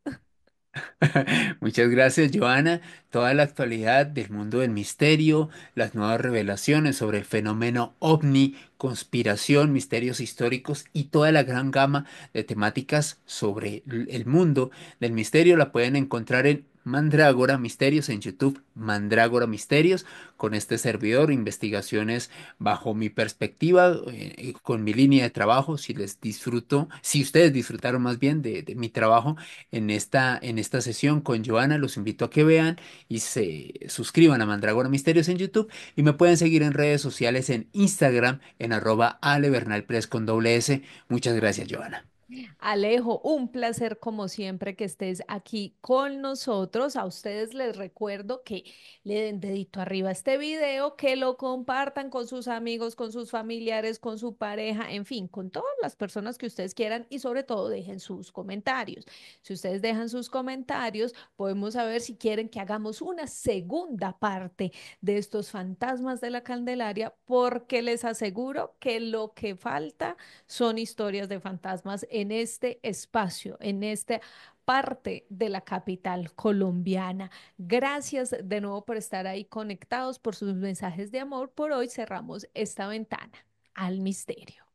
Muchas gracias, Joana. Toda la actualidad del mundo del misterio, las nuevas revelaciones sobre el fenómeno ovni, conspiración, misterios históricos y toda la gran gama de temáticas sobre el mundo del misterio la pueden encontrar en Mandrágora Misterios en YouTube, Mandrágora Misterios, con este servidor, investigaciones bajo mi perspectiva, con mi línea de trabajo, si les disfruto, si ustedes disfrutaron más bien de mi trabajo en esta sesión con Joana. Los invito a que vean y se suscriban a Mandragora Misterios en YouTube y me pueden seguir en redes sociales en Instagram en @alebernalpress con doble S. Muchas gracias, Joana. Alejo, un placer como siempre que estés aquí con nosotros. A ustedes les recuerdo que le den dedito arriba a este video, que lo compartan con sus amigos, con sus familiares, con su pareja, en fin, con todas las personas que ustedes quieran y sobre todo dejen sus comentarios. Si ustedes dejan sus comentarios, podemos saber si quieren que hagamos una segunda parte de estos fantasmas de la Candelaria, porque les aseguro que lo que falta son historias de fantasmas en este espacio, en este parte de la capital colombiana. Gracias de nuevo por estar ahí conectados, por sus mensajes de amor. Por hoy cerramos esta ventana al misterio.